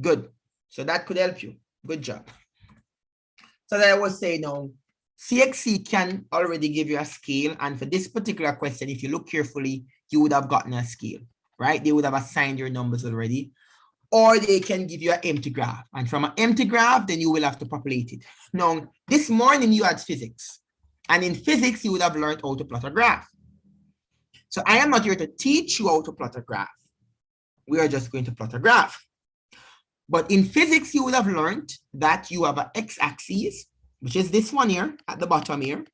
Good. So that could help you. Good job. So that I was saying now, CXC can already give you a scale. And for this particular question, if you look carefully, you would have gotten a scale, right? They would have assigned your numbers already. Or they can give you an empty graph. And from an empty graph, then you will have to populate it. Now, this morning you had physics. And in physics, you would have learned how to plot a graph. So I am not here to teach you how to plot a graph. We are just going to plot a graph. But in physics, you would have learned that you have an x-axis, which is this one here at the bottom here,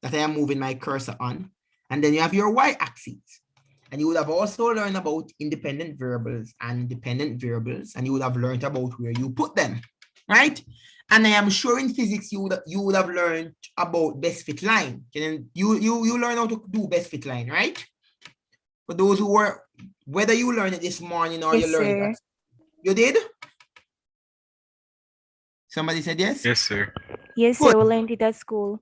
that I am moving my cursor on. And then you have your y-axis. And you would have also learned about independent variables and dependent variables, and you would have learned about where you put them, right? And I am sure in physics, you would have learned about best fit line. You learn how to do best fit line, right? For those who were, whether you learned it this morning or Yes, you learned sir. it, you did? Somebody said yes? Yes, sir. Yes, Good. sir. We learned it at school.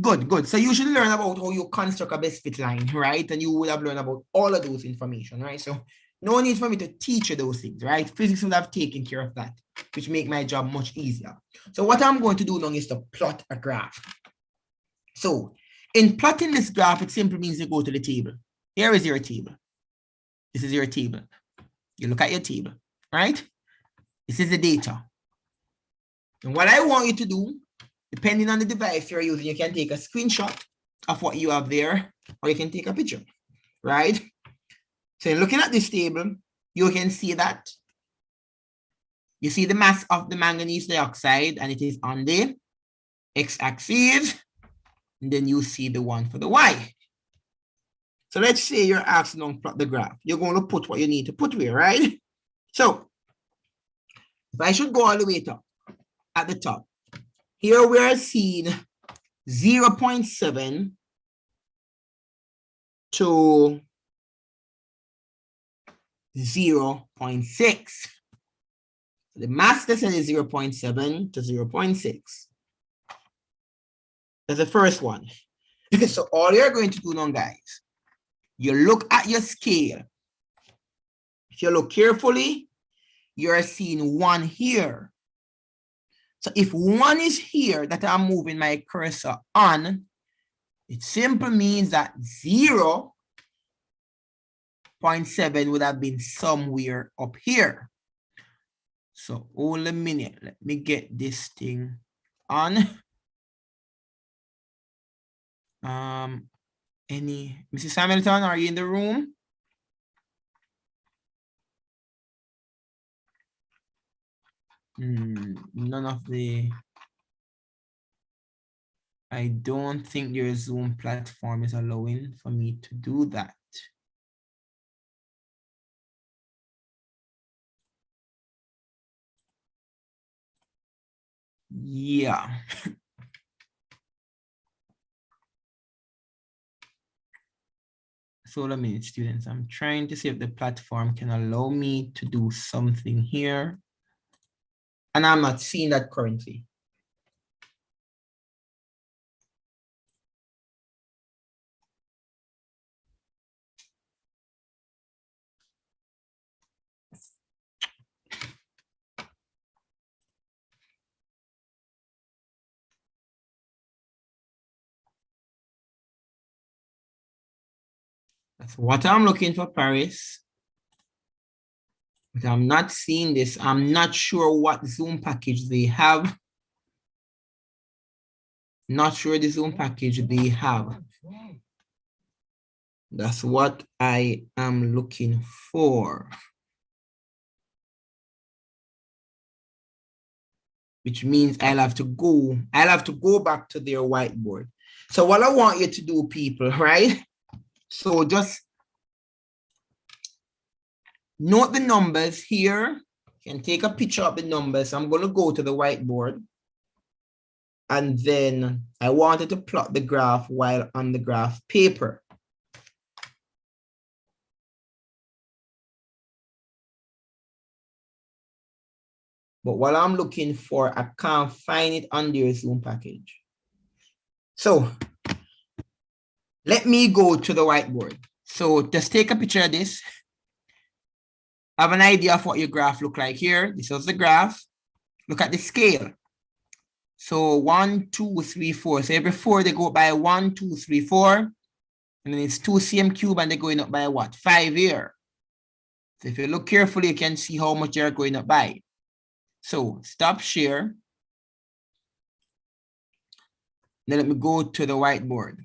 Good, good. So you should learn about how you construct a best fit line, right? And you would have learned about all of those information, right? So no need for me to teach you those things, right? Physics would have taken care of that, which make my job much easier. So what I'm going to do now is to plot a graph. So in plotting this graph, it simply means you go to the table. Here is your table. This is your table. You look at your table, right? This is the data. And what I want you to do, depending on the device you're using, you can take a screenshot of what you have there, or you can take a picture, right? So looking at this table, you can see that you see the mass of the manganese dioxide, and it is on the x-axis, and then you see the one for the y. So let's say you're asked to plot the graph. You're going to put what you need to put where, right? So if I should go all the way up at the top, here we are seeing 0.7 to 0.6. The mass descent is 0.7 to 0.6. That's the first one. So all you're going to do now, guys, you look at your scale. If you look carefully, you're seeing one here. So if one is here that I'm moving my cursor on, it simply means that 0.7 would have been somewhere up here. So hold a minute, let me get this thing on. Mrs. Hamilton, are you in the room? None of the, I don't think your Zoom platform is allowing for me to do that. Yeah. So let me, students, I'm trying to see if the platform can allow me to do something here. And I'm not seeing that currently. That's what I'm looking for, Paris. But I'm not seeing this. I'm not sure what Zoom package they have. Not sure the Zoom package they have. That's what I am looking for. which means I'll have to go back to their whiteboard. So what I want you to do, people, right? So just note the numbers here. You can take a picture of the numbers. I'm going to go to the whiteboard. And then I wanted to plot the graph while on the graph paper. But what I'm looking for, I can't find it on their Zoom package. So let me go to the whiteboard. So just take a picture of this. Have an idea of what your graph look like here. This is the graph. Look at the scale. So 1, 2, 3, 4. So every 4 they go up by 1, 2, 3, 4. And then it's 2 cm cube and they're going up by what? 5 here. So if you look carefully, you can see how much they're going up by. So stop share. Then let me go to the whiteboard.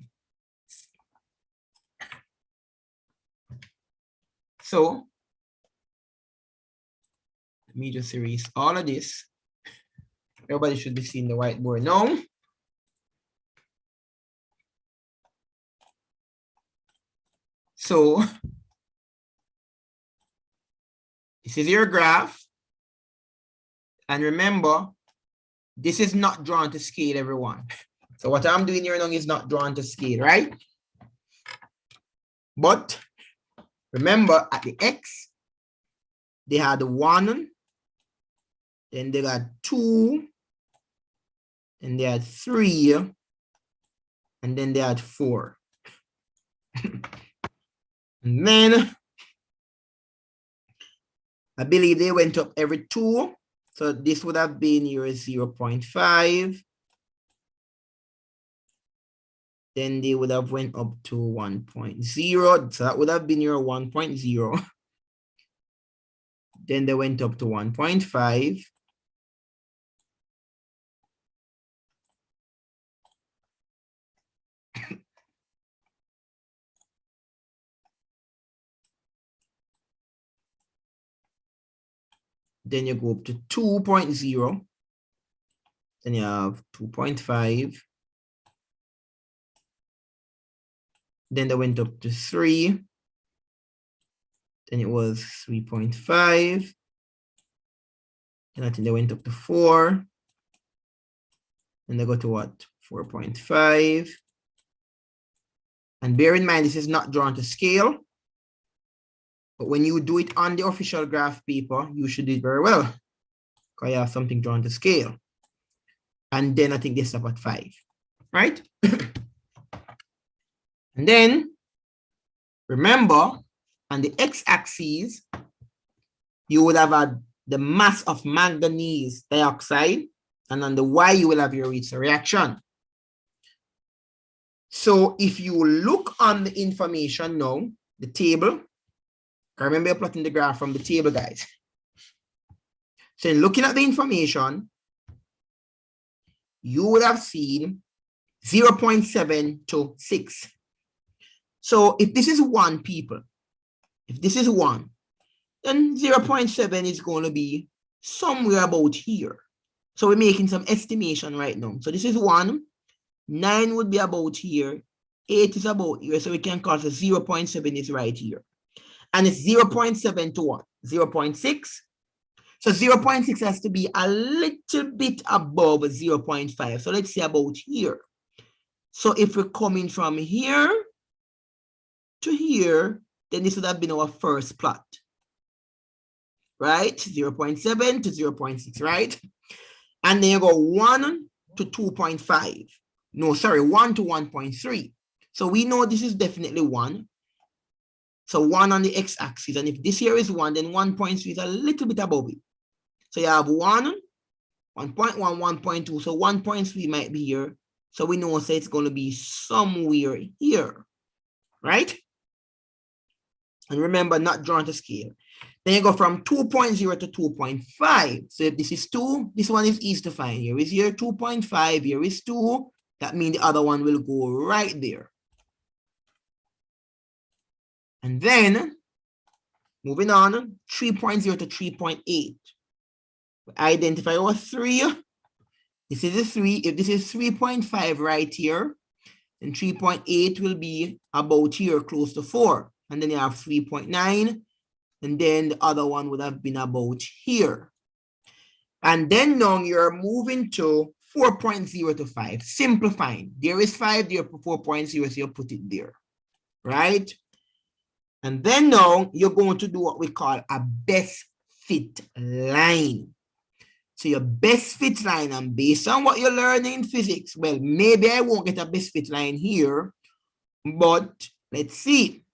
So let me just erase all of this. Everybody should be seeing the whiteboard now. So this is your graph. And remember, this is not drawn to scale, everyone. So what I'm doing here now is not drawn to scale, right? But remember, at the X, they had 1, then they got 2, and they had 3, and then they had 4. And then I believe they went up every 2. So this would have been your 0.5. Then they would have went up to 1.0. So that would have been your 1.0. Then they went up to 1.5. Then you go up to 2.0. Then you have 2.5. Then they went up to 3. Then it was 3.5. And I think they went up to 4. And they go to what? 4.5. And bear in mind, this is not drawn to scale. But when you do it on the official graph paper, you should do it very well, because you have something drawn to scale. And then I think they stop at 5, right? And then remember, on the x-axis, you would have had the mass of manganese dioxide, and on the y, you will have your rates of reaction. So if you look on the information now, the table, I remember you're plotting the graph from the table, guys. So in looking at the information, you would have seen 0.7 to 6. So if this is 1, people, if this is 1, then 0.7 is going to be somewhere about here. So we're making some estimation right now. So this is 1, 9 would be about here, 8 is about here. So we can call it 0.7 is right here. And it's 0.7 to what? 0.6. So 0.6 has to be a little bit above 0.5. So let's say about here. So if we're coming from here to here, then this would have been our first plot. Right? 0.7 to 0.6, right? And then you go 1 to 2.5. No, sorry, 1 to 1.3. So we know this is definitely 1. So 1 on the x-axis, and if this here is 1, then 1.3 is a little bit above it. So you have 1, 1.1, 1.2, so 1.3 might be here. So we know so it's going to be somewhere here, right? And remember, not drawn to scale. Then you go from 2.0 to 2.5. So if this is 2, this one is easy to find. Here is here 2.5, here is 2. That means the other one will go right there. And then, moving on, 3.0 to 3.8. Identify our 3. This is a 3. If this is 3.5 right here, then 3.8 will be about here, close to 4. And then you have 3.9. And then the other one would have been about here. And then now you're moving to 4.0 to 5, simplifying. There is 5 there for 4.0, so you put it there, right? And then now you're going to do what we call a best fit line. So your best fit line, and based on what you're learning in physics, well, maybe I won't get a best fit line here, but let's see.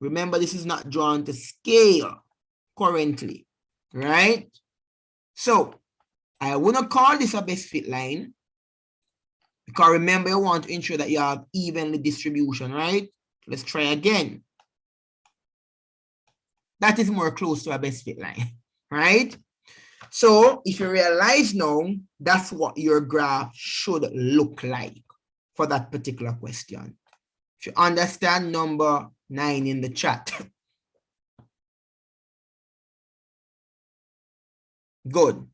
Remember, this is not drawn to scale currently, right? So I wouldn't call this a best fit line, because remember, you want to ensure that you have evenly distribution, right? Let's try again. That is more close to a best fit line, right? So if you realize now, that's what your graph should look like for that particular question. If you understand number 9 in the chat. Good.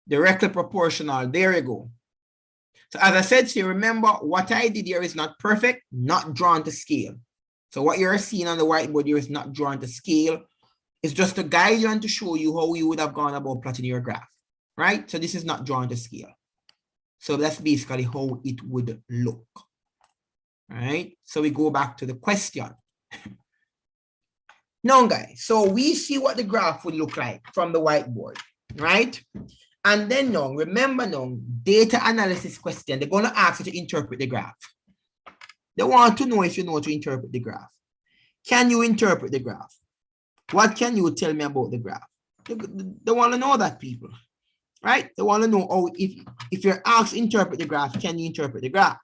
Directly proportional, there you go. So as I said to you, remember what I did here is not perfect, not drawn to scale. So what you're seeing on the whiteboard here is not drawn to scale. It's just to guide you and to show you how you would have gone about plotting your graph, right? So this is not drawn to scale. So that's basically how it would look, right? So we go back to the question. Now, guys, so we see what the graph would look like from the whiteboard, right? And then now, remember now, data analysis question, they're going to ask you to interpret the graph. They want to know if you know to interpret the graph. Can you interpret the graph? What can you tell me about the graph? They want to know that, people, right? They want to know, oh, if you're asked to interpret the graph, can you interpret the graph?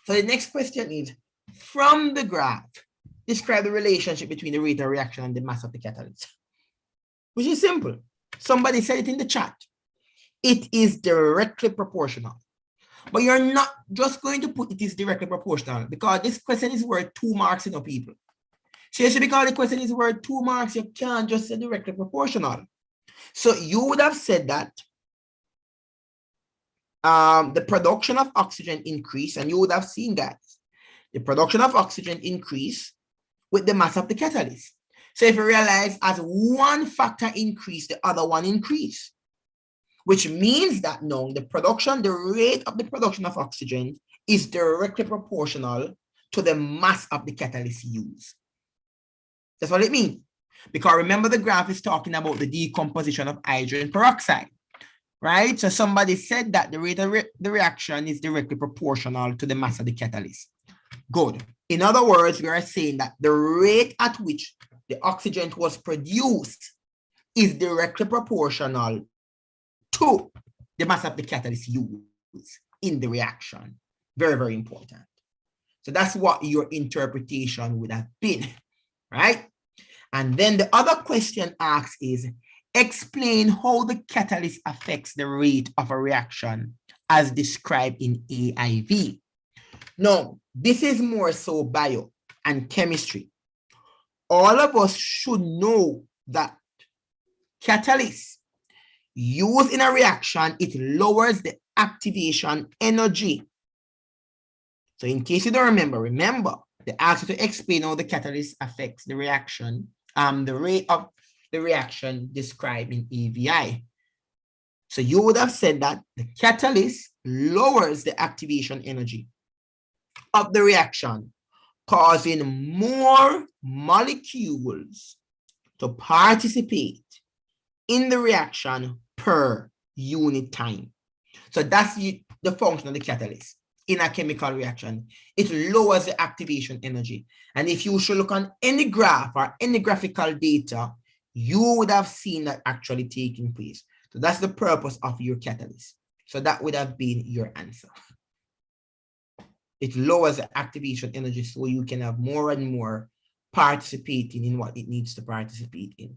So the next question is, from the graph, describe the relationship between the rate of reaction and the mass of the catalyst. Which is simple. Somebody said it in the chat. It is directly proportional. But you're not just going to put it is directly proportional, because this question is worth 2 marks, you know, people. Seriously, because the question is worth 2 marks, you can't just say directly proportional. So you would have said that the production of oxygen increased, and you would have seen that the production of oxygen increased with the mass of the catalyst. So if you realize as one factor increase, the other one increase, which means that now the rate of the production of oxygen is directly proportional to the mass of the catalyst used. That's what it means. Because remember, the graph is talking about the decomposition of hydrogen peroxide, right? So somebody said that the rate of the reaction is directly proportional to the mass of the catalyst. Good. In other words, we are saying that the rate at which the oxygen was produced is directly proportional to the mass of the catalyst used in the reaction. Very, very important. So that's what your interpretation would have been, right? And then the other question asked is, explain how the catalyst affects the rate of a reaction as described in AIV. Now, this is more so bio and chemistry. All of us should know that catalyst used in a reaction, it lowers the activation energy. So in case you don't remember, they asked you to explain how the catalyst affects the reaction, the rate of the reaction described in AVI. So you would have said that the catalyst lowers the activation energy of the reaction, causing more molecules to participate in the reaction per unit time. So that's the function of the catalyst in a chemical reaction. It lowers the activation energy. And if you should look on any graph or any graphical data, you would have seen that actually taking place. So that's the purpose of your catalyst. So that would have been your answer. It lowers the activation energy so you can have more and more participating in what it needs to participate in.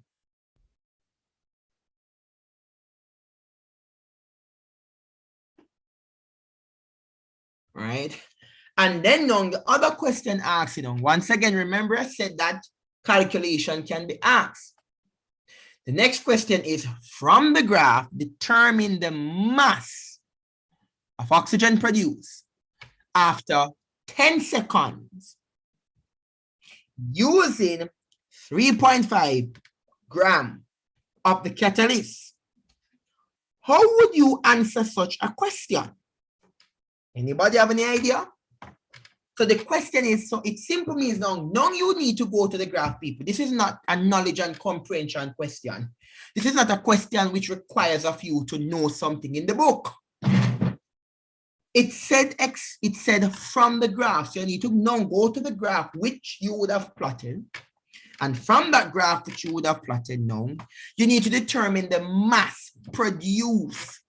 Right? And then on the other question asked, once again, remember I said that calculation can be asked. The next question is, from the graph, determine the mass of oxygen produced after 10 seconds using 3.5 gram of the catalyst. How would you answer such a question? Anybody have any idea? So the question is, so it simply means now you need to go to the graph, people. This is not a knowledge and comprehension question. This is not a question which requires of you to know something in the book. It said from the graph. So you need to now go to the graph which you would have plotted. And from that graph which you would have plotted now, you need to determine the mass produced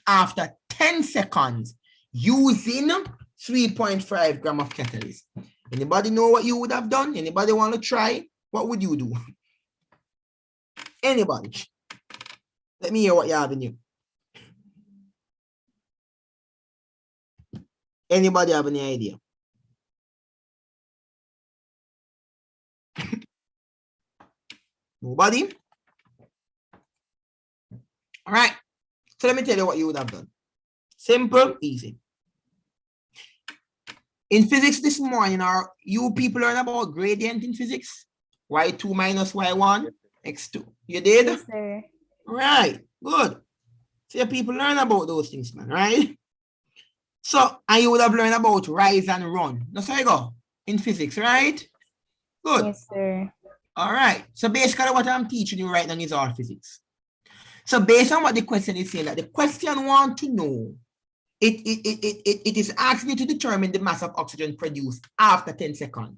after 10 seconds using 3.5 gram of catalyst. Anybody know what you would have done? Anybody want to try? What would you do? Anybody? Let me hear what you have in you. Anybody have any idea? Nobody? All right. So let me tell you what you would have done. Simple, easy. In physics this morning, are you people learn about gradient in physics? Y2 minus Y1, X2. You did? Yes, sir. Right, good. So your people learn about those things, man, right? So, and you would have learned about rise and run. That's how you go in physics, right? Good. Yes, sir. All right. So basically what I'm teaching you right now is all physics. So based on what the question is saying, that the question want to know, it is asking you to determine the mass of oxygen produced after 10 seconds.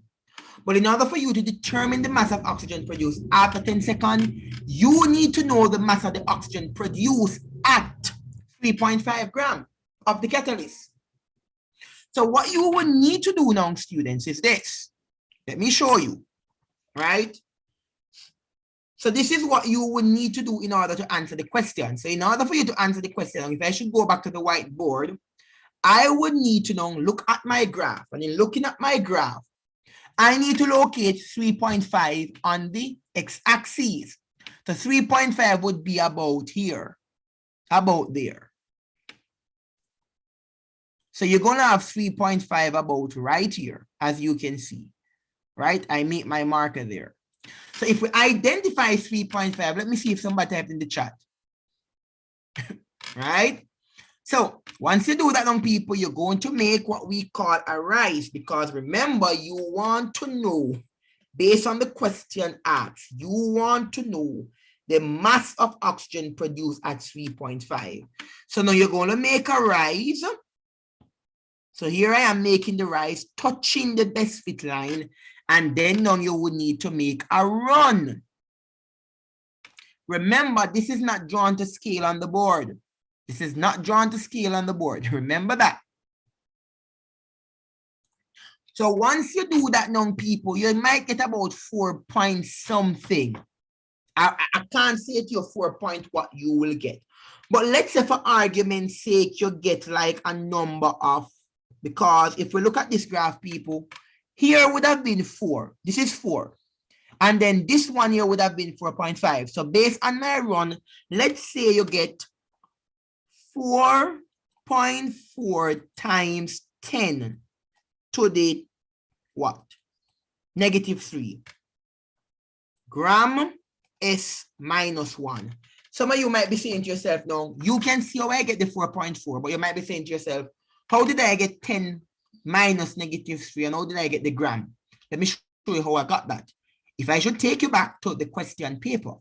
But in order for you to determine the mass of oxygen produced after 10 seconds, you need to know the mass of the oxygen produced at 3.5 grams of the catalyst. So what you will need to do now, students, is this. Let me show you, right? So this is what you would need to do in order to answer the question. So in order for you to answer the question, if I should go back to the whiteboard, I would need to now look at my graph. And in looking at my graph, I need to locate 3.5 on the x-axis. So 3.5 would be about here, about there. So you're going to have 3.5 about right here, as you can see, right? I make my marker there. So if we identify 3.5, let me see if somebody typed in the chat, right? So once you do that, young people, you're going to make what we call a rise, because remember, you want to know, based on the question asked, you want to know the mass of oxygen produced at 3.5. So now you're going to make a rise. So here I am making the rise, touching the best fit line, and then now you would need to make a run. Remember, this is not drawn to scale on the board. This is not drawn to scale on the board. Remember that. So once you do that, young people, you might get about 4 point something. I can't say to you 4 point what you will get. But let's say for argument's sake, you get like a number of, because if we look at this graph, people, here would have been 4. This is 4. And then this one here would have been 4.5. So based on my run, let's say you get 4.4 times 10 to the what? -3 gram S minus 1. Some of you might be saying to yourself, no, you can see how I get the 4.4, but you might be saying to yourself, how did I get 10 minus -3 and how did I get the gram? Let me show you how I got that. If I should take you back to the question paper,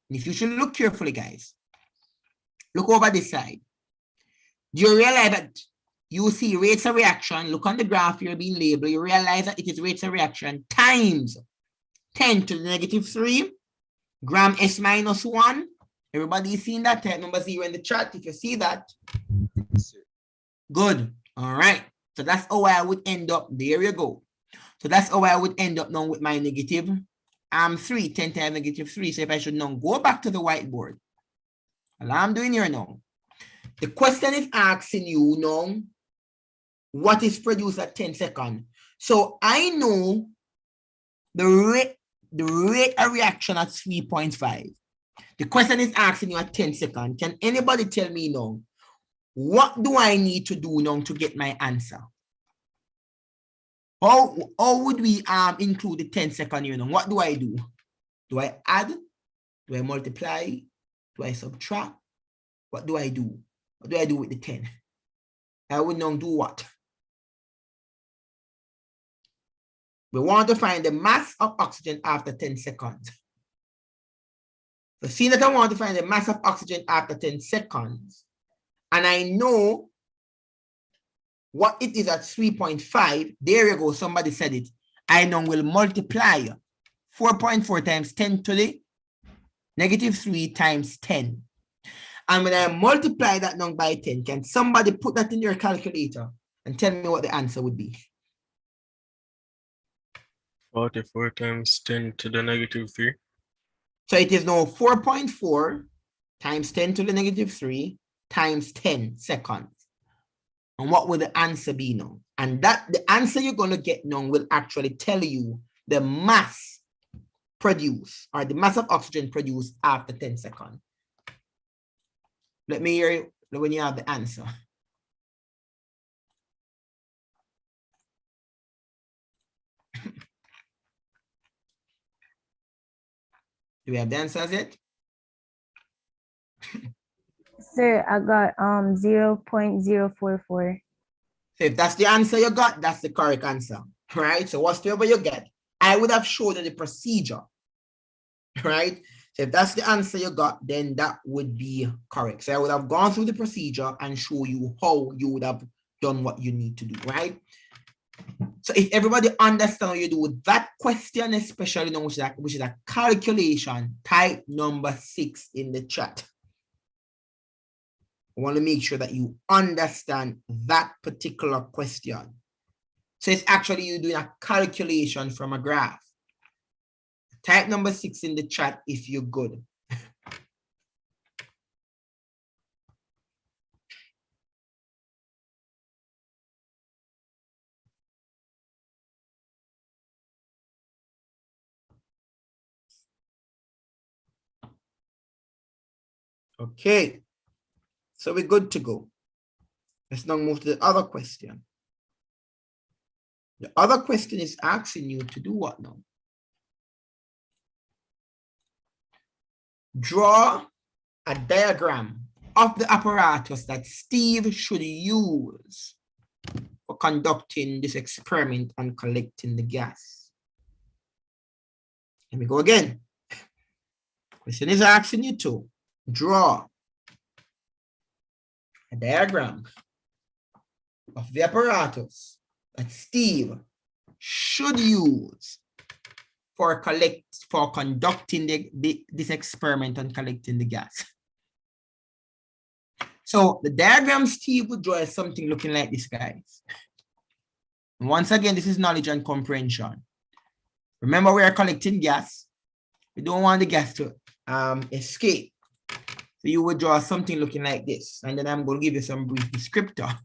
and if you should look carefully, guys, look over this side. You realize that you see rates of reaction. Look on the graph here being labeled. You realize that it is rates of reaction times 10 to the -3 gram S minus 1. Everybody seen that? Type number 0 in the chat if you see that. Good. All right. So that's how I would end up. There you go. So that's how I would end up now with my -3, 10 times -3. So if I should now go back to the whiteboard, all I'm doing here now, the question is asking you now, what is produced at 10 seconds? So I know the rate of reaction at 3.5. The question is asking you at 10 seconds. Can anybody tell me now, what do I need to do now to get my answer? How would we include the 10-second here now? What do I do? Do I add? Do I multiply? Do I subtract? What do I do? What do I do with the 10? I would now do what? We want to find the mass of oxygen after 10 seconds. So seeing that I want to find the mass of oxygen after 10 seconds, and I know what it is at 3.5, there you go, somebody said it. I now will multiply 4.4 times 10 to the negative 3 times 10. And when I multiply that number by 10, can somebody put that in your calculator and tell me what the answer would be? 44 times 10 to the negative 3. So it is now 4.4 times 10 to the negative 3 times 10 seconds. And what will the answer be now? And that the answer you're going to get now will actually tell you the mass produced, or the mass of oxygen produced after 10 seconds. Let me hear you when you have the answer. Do we have the answers yet? Sir, I got 0.044. So if that's the answer you got, that's the correct answer, right? So whatever you get, I would have shown you the procedure, right? So if that's the answer you got, then that would be correct. So I would have gone through the procedure and show you how you would have done what you need to do, right? So if everybody understands what you do with that question, especially now, which is a calculation, type number 6 in the chat. I want to make sure that you understand that particular question. So it's actually you doing a calculation from a graph. Type number 6 in the chat if you're good. Okay, so we're good to go. Let's now move to the other question. The other question is asking you to do what now? Draw a diagram of the apparatus that Steve should use for conducting this experiment and collecting the gas. Let me go again. Question is asking you to draw a diagram of the apparatus that Steve should use for conducting this experiment and collecting the gas. So the diagram Steve would draw is something looking like this, guys. And once again, this is knowledge and comprehension. Remember, we are collecting gas. We don't want the gas to escape. So you would draw something looking like this. And then I'm going to give you some brief descriptor.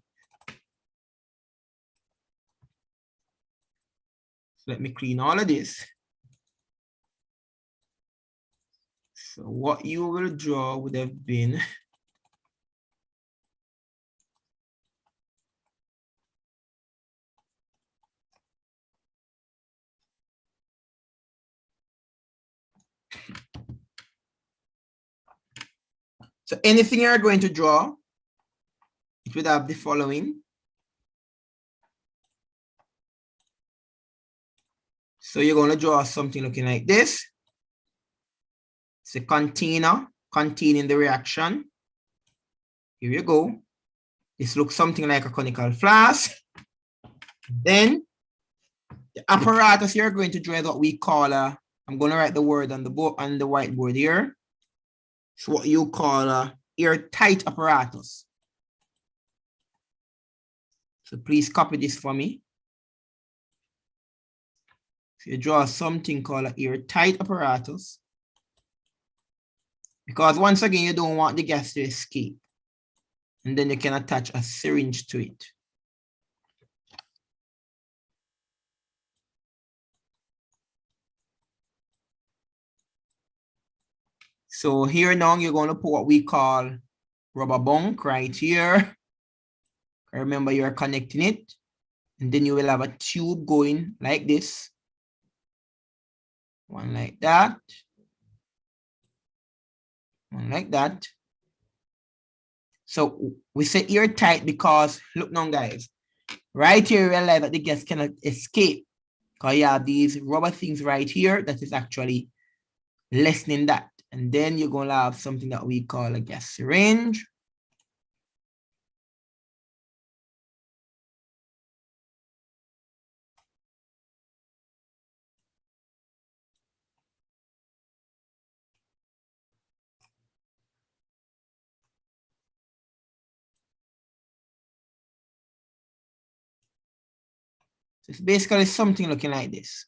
So let me clean all of this. So what you will draw would have been so anything you're going to draw, it would have the following. So you're going to draw something looking like this. It's a container containing the reaction. Here you go. This looks something like a conical flask. Then the apparatus you're going to draw is what we call a, I'm going to write the word on the board on the whiteboard here. It's what you call a airtight apparatus. So please copy this for me. So you draw something called an airtight apparatus. Because once again, you don't want the gas to escape. And then you can attach a syringe to it. So here now you're going to put what we call rubber bunk right here. Remember, you're connecting it, and then you will have a tube going like this. One like that. One like that. So we say airtight because look now, guys. Right here, realize that the gas cannot escape because you have these rubber things right here that is actually lessening that. And then you're going to have something that we call a gas syringe. So it's basically something looking like this.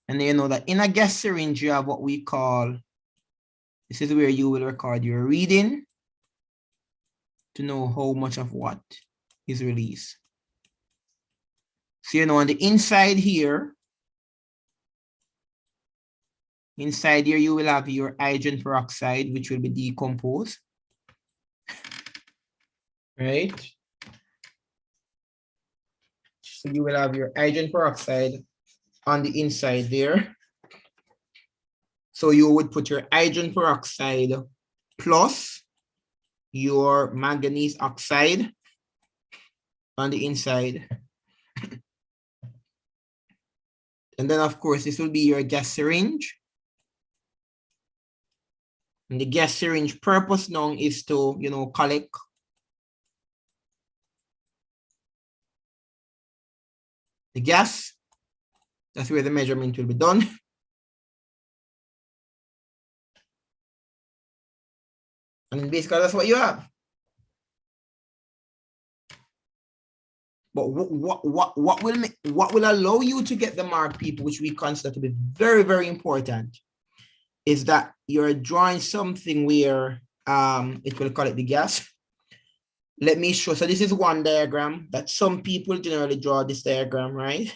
And then you know that in a gas syringe, you have what we call, this is where you will record your reading to know how much of what is released. So you know on the inside here, inside here you will have your hydrogen peroxide, which will be decomposed. Right? So you will have your hydrogen peroxide on the inside there. So you would put your hydrogen peroxide plus your manganese oxide on the inside. And then of course, this will be your gas syringe. And the gas syringe purpose now is to, you know, collect the gas. That's where the measurement will be done. And basically that's what you have. But what will allow you to get the mark, people, which we consider to be very, very important, is that you're drawing something where it will collect the gas. Let me show. So this is one diagram that some people generally draw this diagram, right?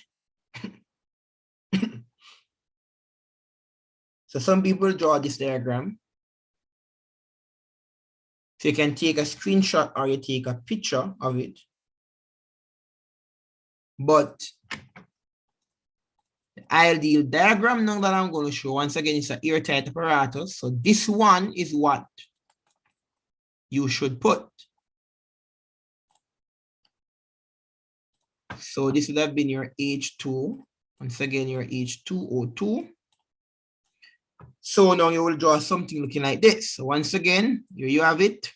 So some people draw this diagram. So you can take a screenshot or you take a picture of it. But the ideal diagram now that I'm going to show, once again, it's an airtight apparatus. So this one is what you should put. So this would have been your H2. Once again, your H2O2. So now you will draw something looking like this. So once again, here you have it.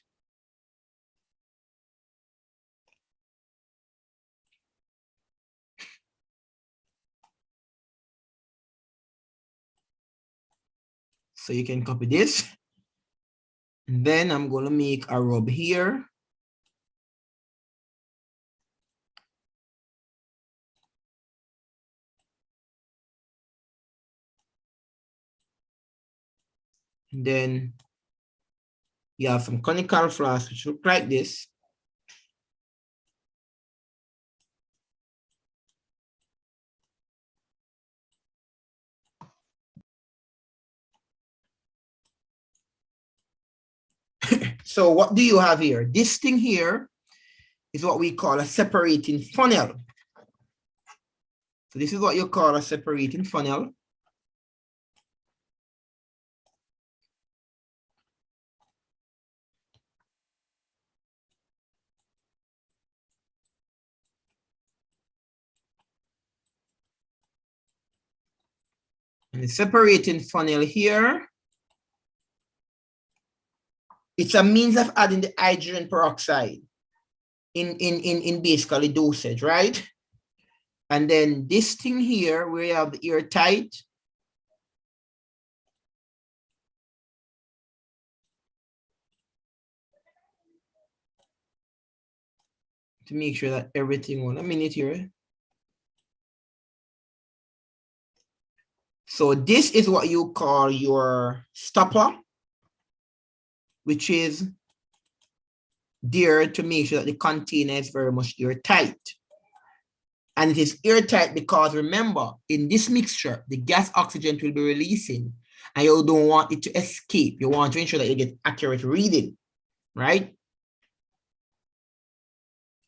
So you can copy this. And then I'm going to make a rub here. And then you have some conical flasks which look like this. So what do you have here? This thing here is what we call a separating funnel. So this is what you call a separating funnel. And the separating funnel here, it's a means of adding the hydrogen peroxide in basically dosage, right? And then this thing here, where you have the airtight, to make sure that everything, 1 minute here. So this is what you call your stopper, which is there to make sure that the container is very much airtight. And it is airtight because remember, in this mixture, the gas oxygen will be releasing. and you don't want it to escape. You want to ensure that you get accurate reading, right?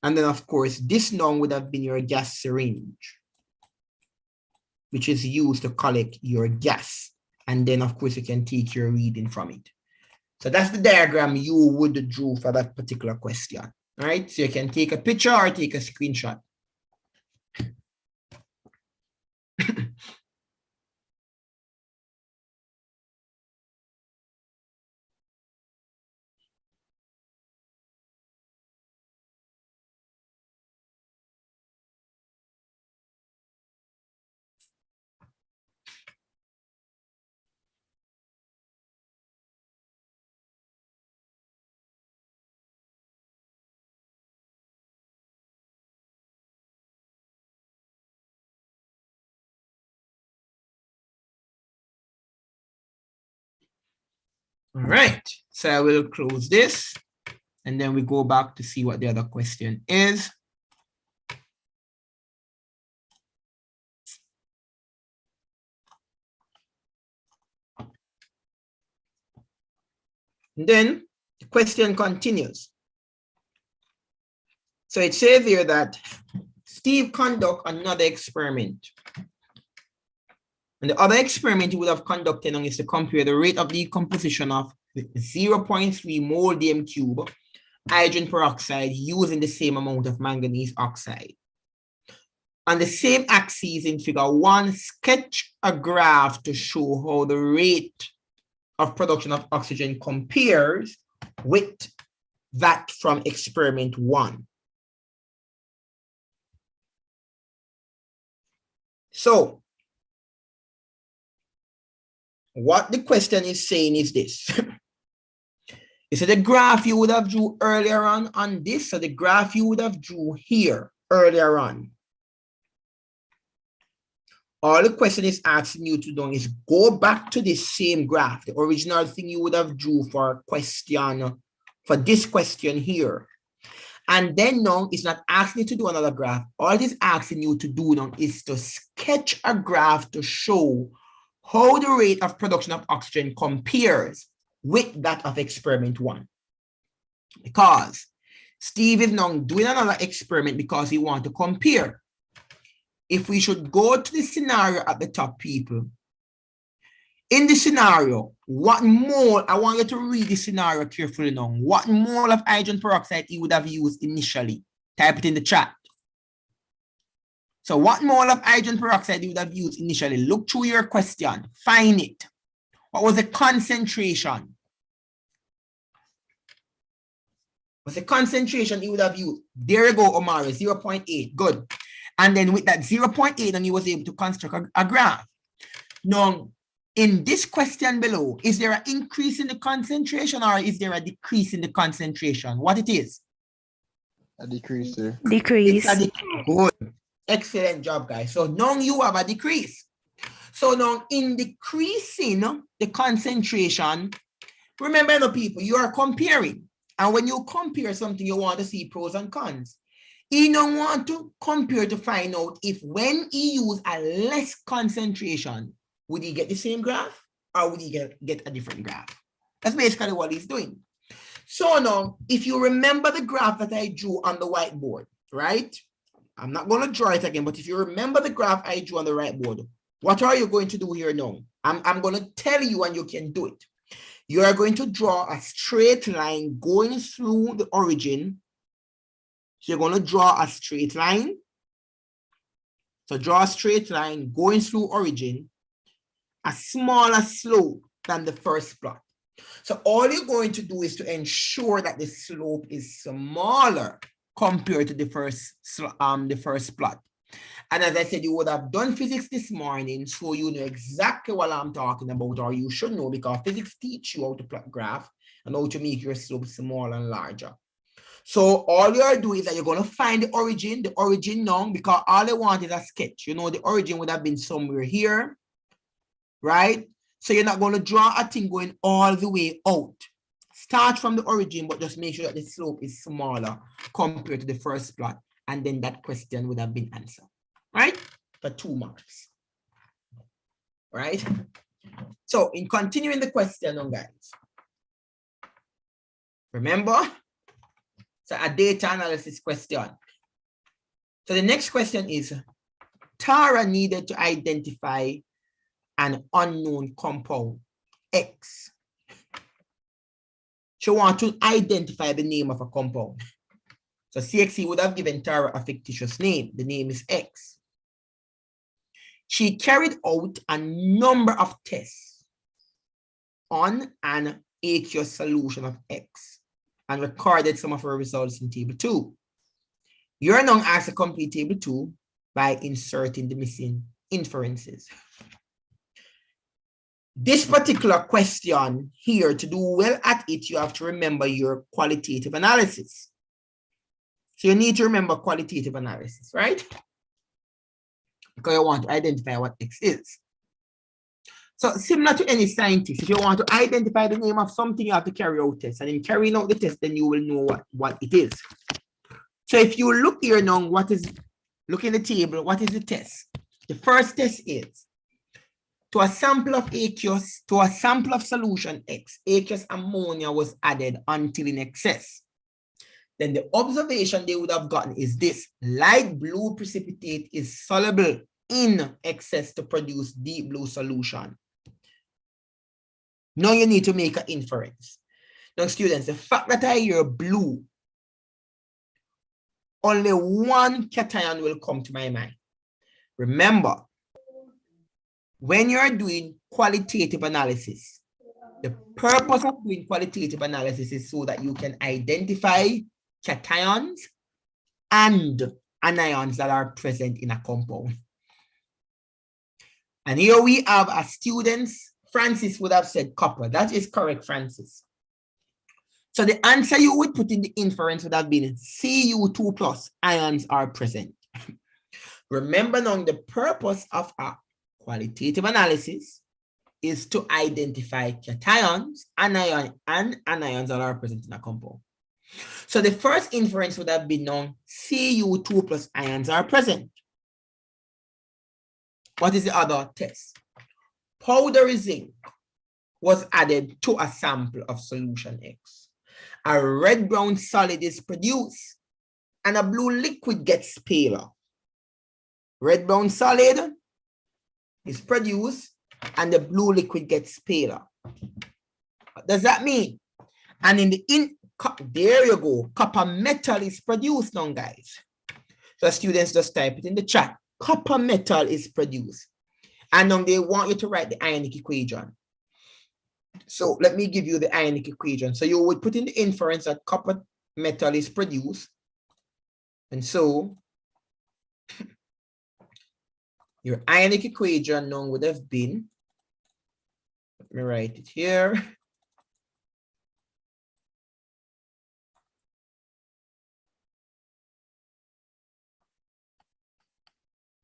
And then, of course, this now would have been your gas syringe, which is used to collect your gas. And then, of course, you can take your reading from it. So that's the diagram you would draw for that particular question, right? So you can take a picture or take a screenshot. All right, so I will close this and then we go back to see what the other question is. And then the question continues. So it says here that Steve conduct another experiment. And the other experiment he would have conducted is to compare the rate of decomposition of 0.3 mole dm cube hydrogen peroxide using the same amount of manganese oxide. On the same axis in figure 1, sketch a graph to show how the rate of production of oxygen compares with that from experiment 1. So, what the question is saying is this. Is the graph you would have drew earlier on this, so the graph you would have drew here earlier on. All the question is asking you to do is go back to the same graph, the original thing you would have drew for this question here. And then now it's not asking you to do another graph. All it is asking you to do now is to sketch a graph to show how the rate of production of oxygen compares with that of experiment 1. Because Steve is now doing another experiment because he wants to compare. If we should go to the scenario at the top, people, in the scenario, what mole, I want you to read the scenario carefully now. What mole of hydrogen peroxide he would have used initially? Type it in the chat. So what mole of hydrogen peroxide you would have used initially? Look through your question, find it. What was the concentration? What's the concentration you would have used? There you go, Omari, 0.8, good. And then with that 0.8, and he was able to construct a graph. Now, in this question below, is there an increase in the concentration or is there a decrease in the concentration? What it is? A decrease, sir. Decrease. It's a decrease. Good. Excellent job, guys. So now you have a decrease. So now in decreasing the concentration, remember, people, you are comparing. And when you compare something, you want to see pros and cons. You don't want to compare to find out if when he use a less concentration, would he get the same graph or would he get a different graph? That's basically what he's doing. So now, if you remember the graph that I drew on the whiteboard, right? I'm not going to draw it again, but if you remember the graph I drew on the whiteboard, what are you going to do here now? I'm going to tell you and you can do it. You are going to draw a straight line going through the origin. So you're going to draw a straight line. So draw a straight line going through origin, a smaller slope than the first plot. So all you're going to do is to ensure that the slope is smaller compared to the first plot. And as I said, you would have done physics this morning, so you know exactly what I'm talking about, or you should know, because physics teach you how to plot graph and how to make your slope smaller and larger. So all you're doing is that you're going to find the origin now, because all they want is a sketch. You know, the origin would have been somewhere here, right? So you're not going to draw a thing going all the way out. Start from the origin, but just make sure that the slope is smaller compared to the first plot. And then that question would have been answered, right? For 2 marks, right? So in continuing the question, guys, remember, it's a data analysis question. So the next question is, Tara needed to identify an unknown compound, X. She wants to identify the name of a compound. So CXC would have given Tara a fictitious name. The name is X. She carried out a number of tests on an aqueous solution of X and recorded some of her results in table 2. You're now asked to complete table 2 by inserting the missing inferences. This particular question here, to do well at it, you have to remember your qualitative analysis. So you need to remember qualitative analysis, right? Because you want to identify what X is. So similar to any scientist, if you want to identify the name of something, you have to carry out tests. And in carrying out the test, then you will know what it is. So if you look here now, look in the table, what is the test? The first test is to a sample of aqueous, to a sample of solution X, aqueous ammonia was added until in excess. Then the observation they would have gotten is this: light blue precipitate is soluble in excess to produce deep blue solution. Now you need to make an inference. Now students, the fact that I hear blue, only one cation will come to my mind. Remember, when you're doing qualitative analysis, the purpose of doing qualitative analysis is so that you can identify cations and anions that are present in a compound. And here we have a student, Francis would have said copper. That is correct, Francis. So the answer you would put in the inference would have been Cu2 plus ions are present. Remember now, the purpose of a qualitative analysis is to identify cations and anions that are present in a compound. So the first inference would have been known Cu2 plus ions are present. What is the other test? Powdery zinc was added to a sample of solution X. A red-brown solid is produced and a blue liquid gets paler. Red-brown solid is produced and the blue liquid gets paler. What does that mean? And there you go, copper metal is produced now, guys. So students, just type it in the chat. Copper metal is produced. And now they want you to write the ionic equation. So let me give you the ionic equation. So you would put in the inference that copper metal is produced. And so your ionic equation now would have been, let me write it here.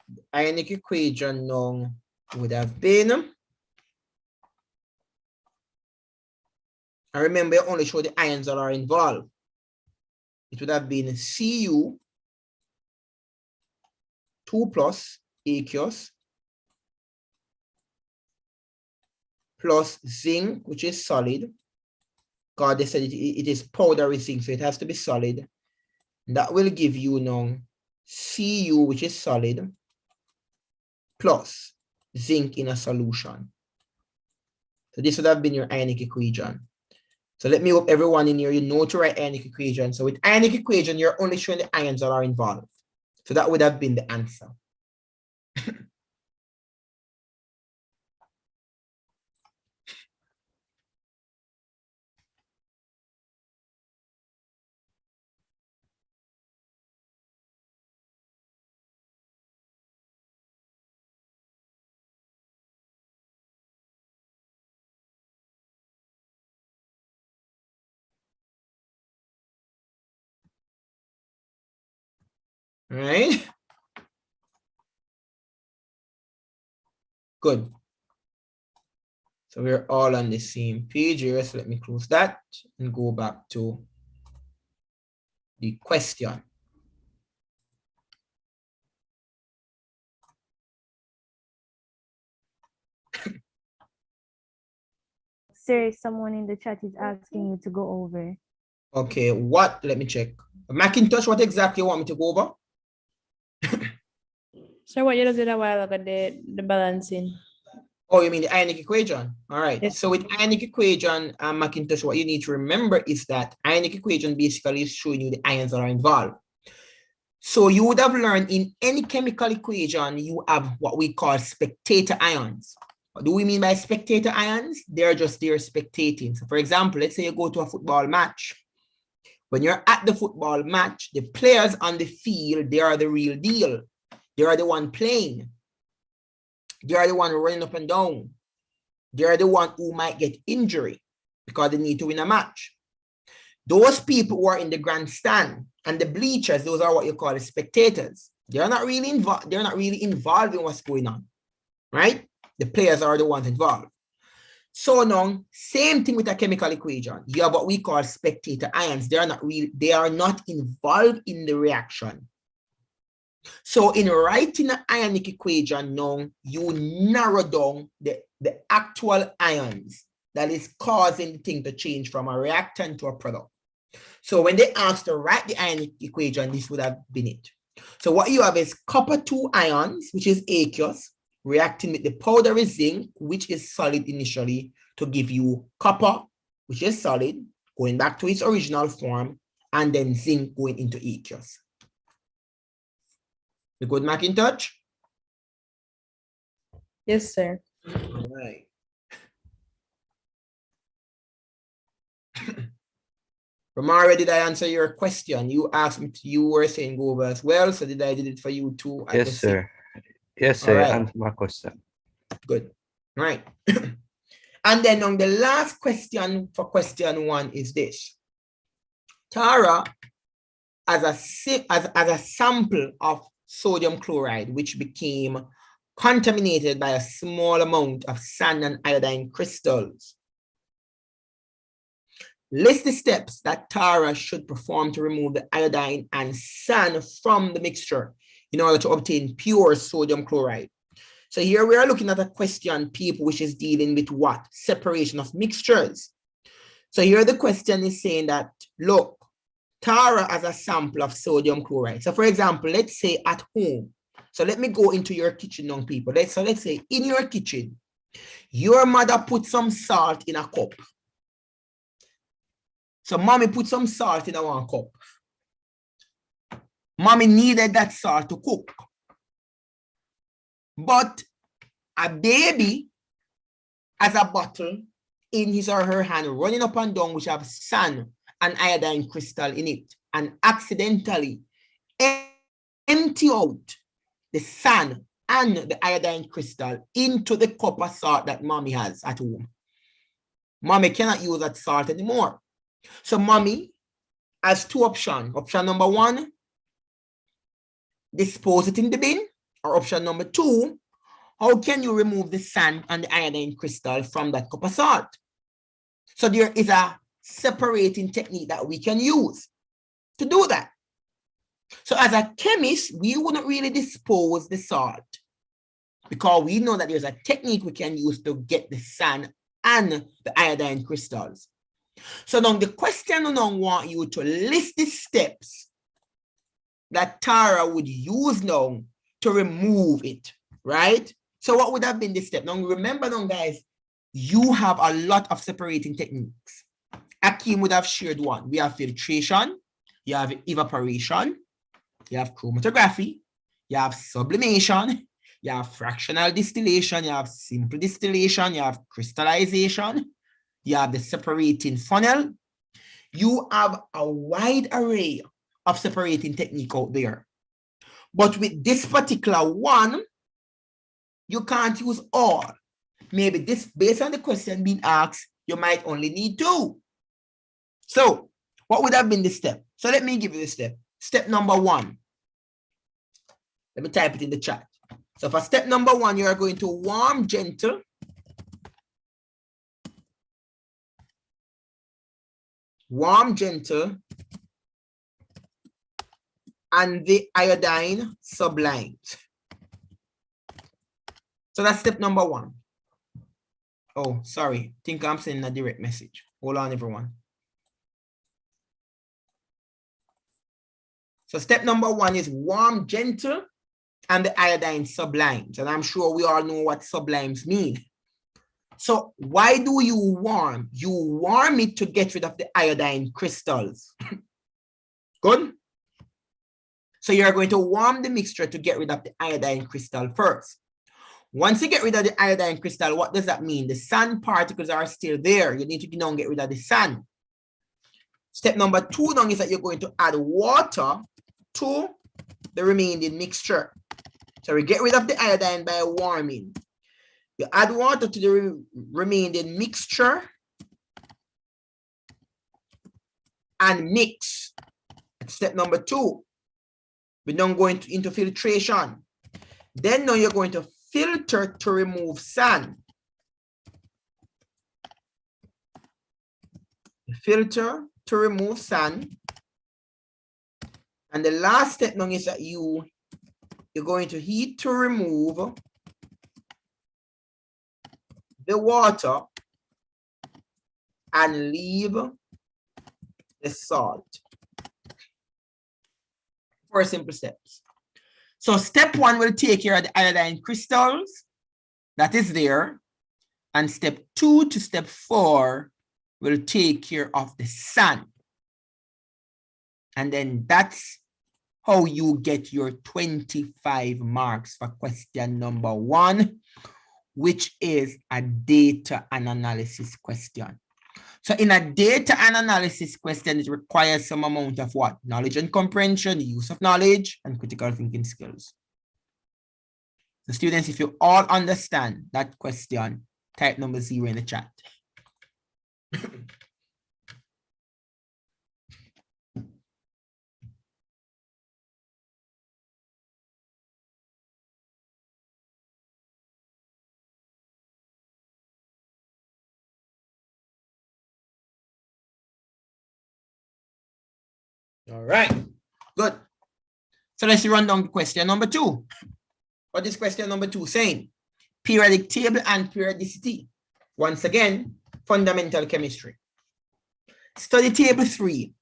The ionic equation now would have been, and remember, I only show the ions that are involved. It would have been Cu 2 plus aqueous plus zinc, which is solid. God, they said it is powdery zinc, so it has to be solid. That will give you now Cu, which is solid, plus zinc in a solution. So this would have been your ionic equation. So let me hope everyone in here, you know to write ionic equation. So with ionic equation, you're only showing the ions that are involved. So that would have been the answer. All right. Good. So we're all on the same page here. So let me close that and go back to the question. Sir, someone in the chat is asking you to go over. Okay, what? Let me check. Macintosh, what exactly you want me to go over? Sir, what you just did a while ago, the balancing. Oh, you mean the ionic equation? All right. Yes. So with ionic equation, Macintosh, what you need to remember is that ionic equation basically is showing you the ions that are involved. So you would have learned in any chemical equation, you have what we call spectator ions. What do we mean by spectator ions? They're just there spectating. So for example, let's say you go to a football match. When you're at the football match, the players on the field, they are the real deal. They are the one playing. They are the one running up and down. They are the one who might get injury because they need to win a match. Those people who are in the grandstand and the bleachers, those are what you call the spectators. They're not really involved. They're not really involved in what's going on, right? The players are the ones involved. So now, same thing with a chemical equation. You have what we call spectator ions. They are not involved in the reaction. So in writing an ionic equation now, you narrow down the actual ions that is causing the thing to change from a reactant to a product. So when they asked to write the ionic equation, this would have been it. So what you have is copper 2 ions, which is aqueous, reacting with the powdery zinc, which is solid initially, to give you copper, which is solid, going back to its original form, and then zinc going into aqueous. You good, Macintosh? Yes, sir. All right. Romara, did I answer your question? You asked me, you were saying go over as well, so did I did it for you too? Yes, sir. Yes, All sir. right. Answer my question. Good. All right. And then on the last question for question 1 is this. Tara, as a sample of sodium chloride, which became contaminated by a small amount of sand and iodine crystals, list the steps that Tara should perform to remove the iodine and sand from the mixture in order to obtain pure sodium chloride. So here we are looking at a question, people, which is dealing with what? Separation of mixtures. So here the question is saying that, look, Tara has a sample of sodium chloride. So for example, let's say at home. So let me go into your kitchen, young people. So let's say in your kitchen, your mother put some salt in a cup. So mommy put some salt in a 1 cup. Mommy needed that salt to cook. But a baby has a bottle in his or her hand running up and down, which have sand and iodine crystal in it, and accidentally empty out the sand and the iodine crystal into the cup of salt that mommy has at home. Mommy cannot use that salt anymore. So mommy has 2 options. Option number 1, dispose it in the bin, or option number 2, how can you remove the sand and the iodine crystal from that cup of salt? So there is a separating technique that we can use to do that. So as a chemist, we wouldn't really dispose the salt because we know that there's a technique we can use to get the sand and the iodine crystals. So now the question now want you to list the steps that Tara would use now to remove it, right? So what would have been the step? Now remember now, guys, you have a lot of separating techniques. Akeem would have shared one. We have filtration, you have evaporation, you have chromatography, you have sublimation, you have fractional distillation, you have simple distillation, you have crystallization, you have the separating funnel. You have a wide array of separating technique out there. But with this particular one, you can't use all. Maybe this, based on the question being asked, you might only need 2. So what would have been the step? So let me give you the step. Step number 1. Let me type it in the chat. So for step number 1, you are going to warm gentle. Warm gentle. And the iodine sublimed. So that's step number 1. Oh, sorry. Think I'm sending a direct message. Hold on, everyone. So step number 1 is warm, gentle, and the iodine sublimes. And I'm sure we all know what sublimes mean. So why do you warm? You warm it to get rid of the iodine crystals. Good? So you're going to warm the mixture to get rid of the iodine crystal first. Once you get rid of the iodine crystal, what does that mean? The sand particles are still there. You need to now get rid of the sand. Step number 2 now is that you're going to add water to the remaining mixture. So we get rid of the iodine by warming. You add water to the remaining mixture and mix. Step number 2. We're now going into filtration. Then now you're going to filter to remove sand. Filter to remove sand. And the last step now is that you're going to heat to remove the water and leave the salt. 4 simple steps. So step 1 will take care of the iodine crystals that is there. And step 2 to step 4 will take care of the sand. And then that's how you get your 25 marks for question number 1, which is a data and analysis question. So in a data and analysis question, it requires some amount of what? Knowledge and comprehension, the use of knowledge, and critical thinking skills. So students, if you all understand that question, type number 0 in the chat. All right, good. So let's run down question number 2. What is question number 2 saying? Periodic table and periodicity. Once again, fundamental chemistry. Study table 3,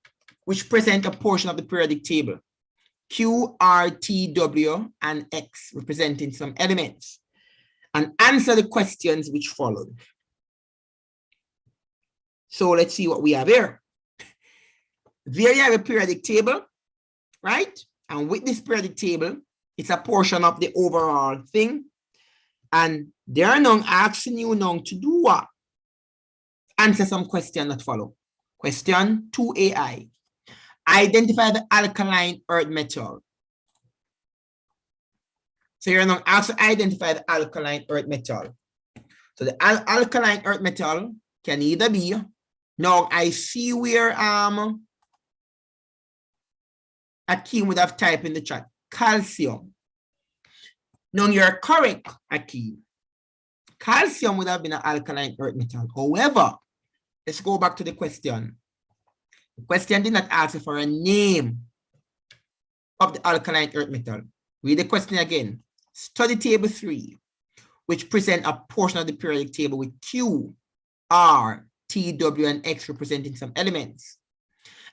which present a portion of the periodic table. Q, R, T, W, and X representing some elements. And answer the questions which followed. So let's see what we have here. There you have a periodic table, right? And with this periodic table, it's a portion of the overall thing. And they are now asking you now to do what? Answer some questions that follow. Question 2AI. Identify the alkaline earth metal. So you're now asked to identify the alkaline earth metal. So the alkaline earth metal can either be, now I see where Akeem would have typed in the chat, calcium. Now you're correct, Akeem. Calcium would have been an alkaline earth metal. However, let's go back to the question. The question did not ask for a name of the alkaline earth metal. Read the question again. Study table 3, which present a portion of the periodic table with Q, R, T, W, and X representing some elements.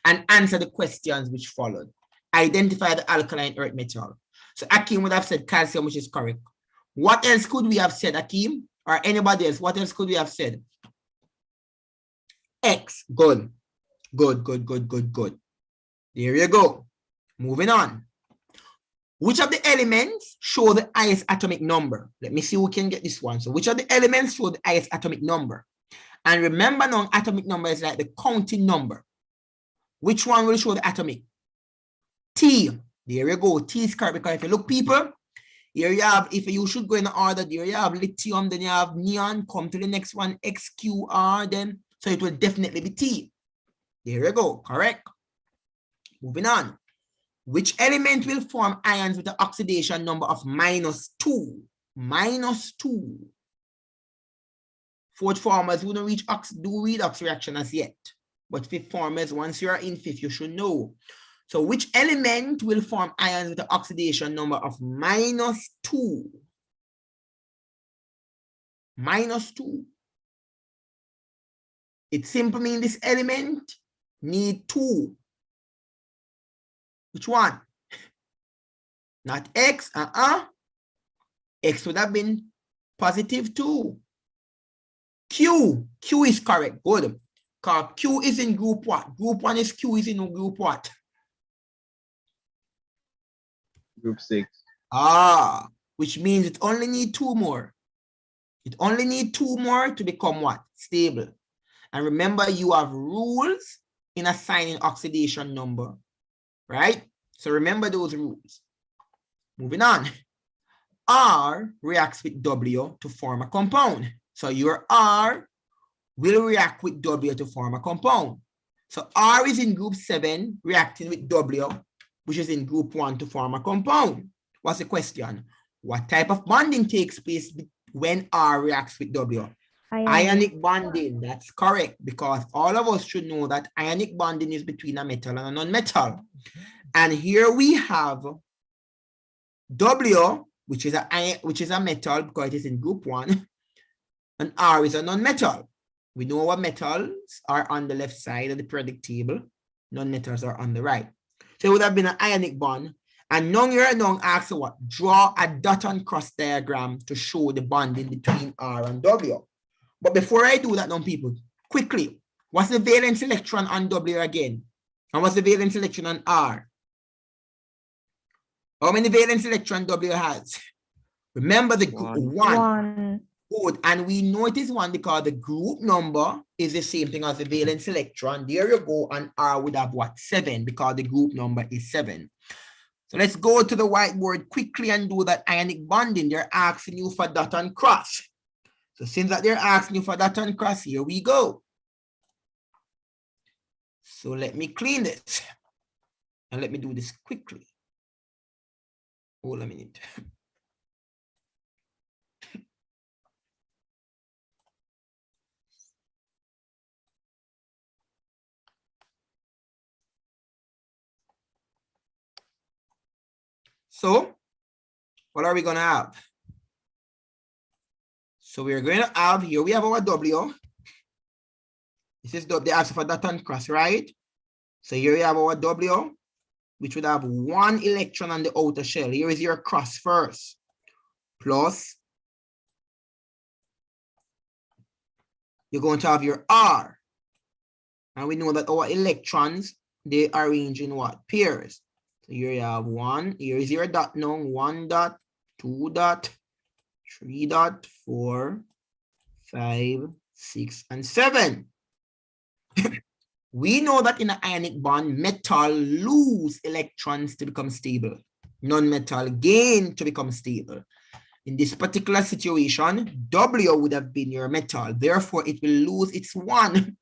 And answer the questions which followed. Identify the alkaline earth metal. So Akeem would have said calcium, which is correct. What else could we have said, Akeem? Or anybody else? What else could we have said? X. Good. Good, good, good, good, good. There you go. Moving on. Which of the elements show the highest atomic number? Let me see who can get this one. So which of the elements show the highest atomic number? And remember now, atomic number is like the counting number. Which one will show the atomic? T. There you go. T is correct because if you look, people, here you have, if you should go in order, there you have lithium, then you have neon, come to the next one, XQR, then, so it will definitely be T. There you go. Correct. Moving on. Which element will form ions with an oxidation number of -2? -2. Fourth formers wouldn't reach do redox reaction as yet. But fifth formers, once you are in fifth, you should know. So which element will form ions with an oxidation number of -2? -2. It simply means this element need 2. Which one? Not X, X would have been positive 2. Q is correct, good. Because Q is in group what? Group 1 is Q is in group what? Group 6. Which means it only need 2 more. It only need 2 more to become what? Stable. And remember, you have rules in assigning oxidation number, right? So remember those rules. Moving on. R reacts with W to form a compound. So your R will react with W to form a compound. So R is in group 7 reacting with W, which is in group 1 to form a compound. What's the question? What type of bonding takes place when R reacts with W? Ionic bonding. That's correct, because all of us should know that ionic bonding is between a metal and a non-metal. And here we have W, which is a metal because it is in group 1, and R is a non-metal. We know what metals are on the left side of the periodic table. Non-metals are on the right. So it would have been an ionic bond. And now you're now asked what? Draw a dot and cross diagram to show the bonding between R and W. But before I do that now, people, quickly, what's the valence electron on W again? And what's the valence electron on R? How many valence electron W has? Remember the group 1. Good. And we know it is 1 because the group number is the same thing as the valence electron. There you go. And R would have what? 7, because the group number is 7. So let's go to the whiteboard quickly and do that ionic bonding. They're asking you for dot and cross. So since that they're asking you for dot and cross, here we go. So let me clean this. And let me do this quickly. Hold a minute. So what are we going to have? So we're going to have here, we have our W. This is the answer for dot and cross, right? So here we have our W, which would have 1 electron on the outer shell. Here is your cross first, plus you're going to have your R. And we know that our electrons, they arrange in what? Pairs. So here you have 1, here is your dot now, 1 dot, 2 dot, 3 dot, 4, 5, 6, and 7. We know that in an ionic bond, metal lose electrons to become stable. Non-metal gain to become stable. In this particular situation, W would have been your metal. Therefore, it will lose its 1.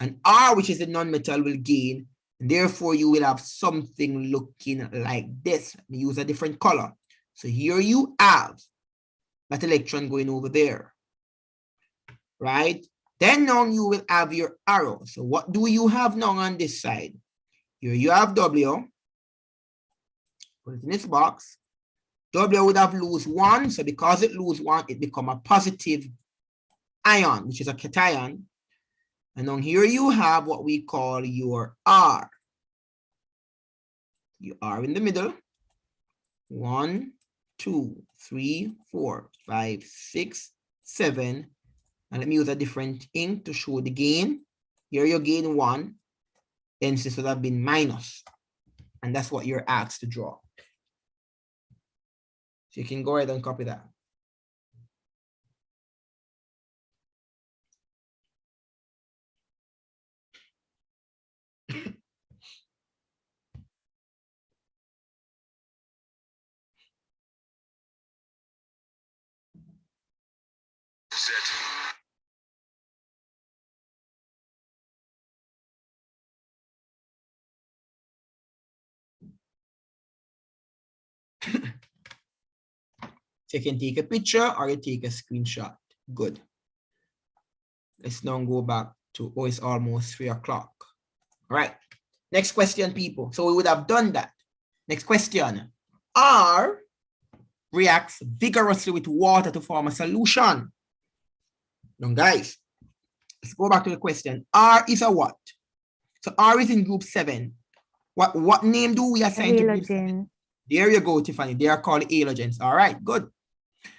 And R, which is a non-metal, will gain. Therefore, you will have something looking like this. Let me use a different color. So here you have that electron going over there, right? Then now you will have your arrow. So what do you have now on this side? Here you have W. Put it in this box. W would have lose 1. So because it lose 1, it become a positive ion, which is a cation. And then here you have what we call your R. You are in the middle. 1, 2, 3, 4, 5, 6, 7. And let me use a different ink to show the gain. Here you gain 1. Hence this would have been minus. And that's what you're asked to draw. So you can go ahead and copy that. So you can take a picture or you take a screenshot. Good. Let's now go back to, oh, it's almost 3 o'clock. All right. Next question, people. So we would have done that. Next question. R reacts vigorously with water to form a solution. Now, guys, let's go back to the question. R is a what? So R is in group 7. What name do we assign to group 7? Halogen. There you go, Tiffany. They are called halogens. All right, good.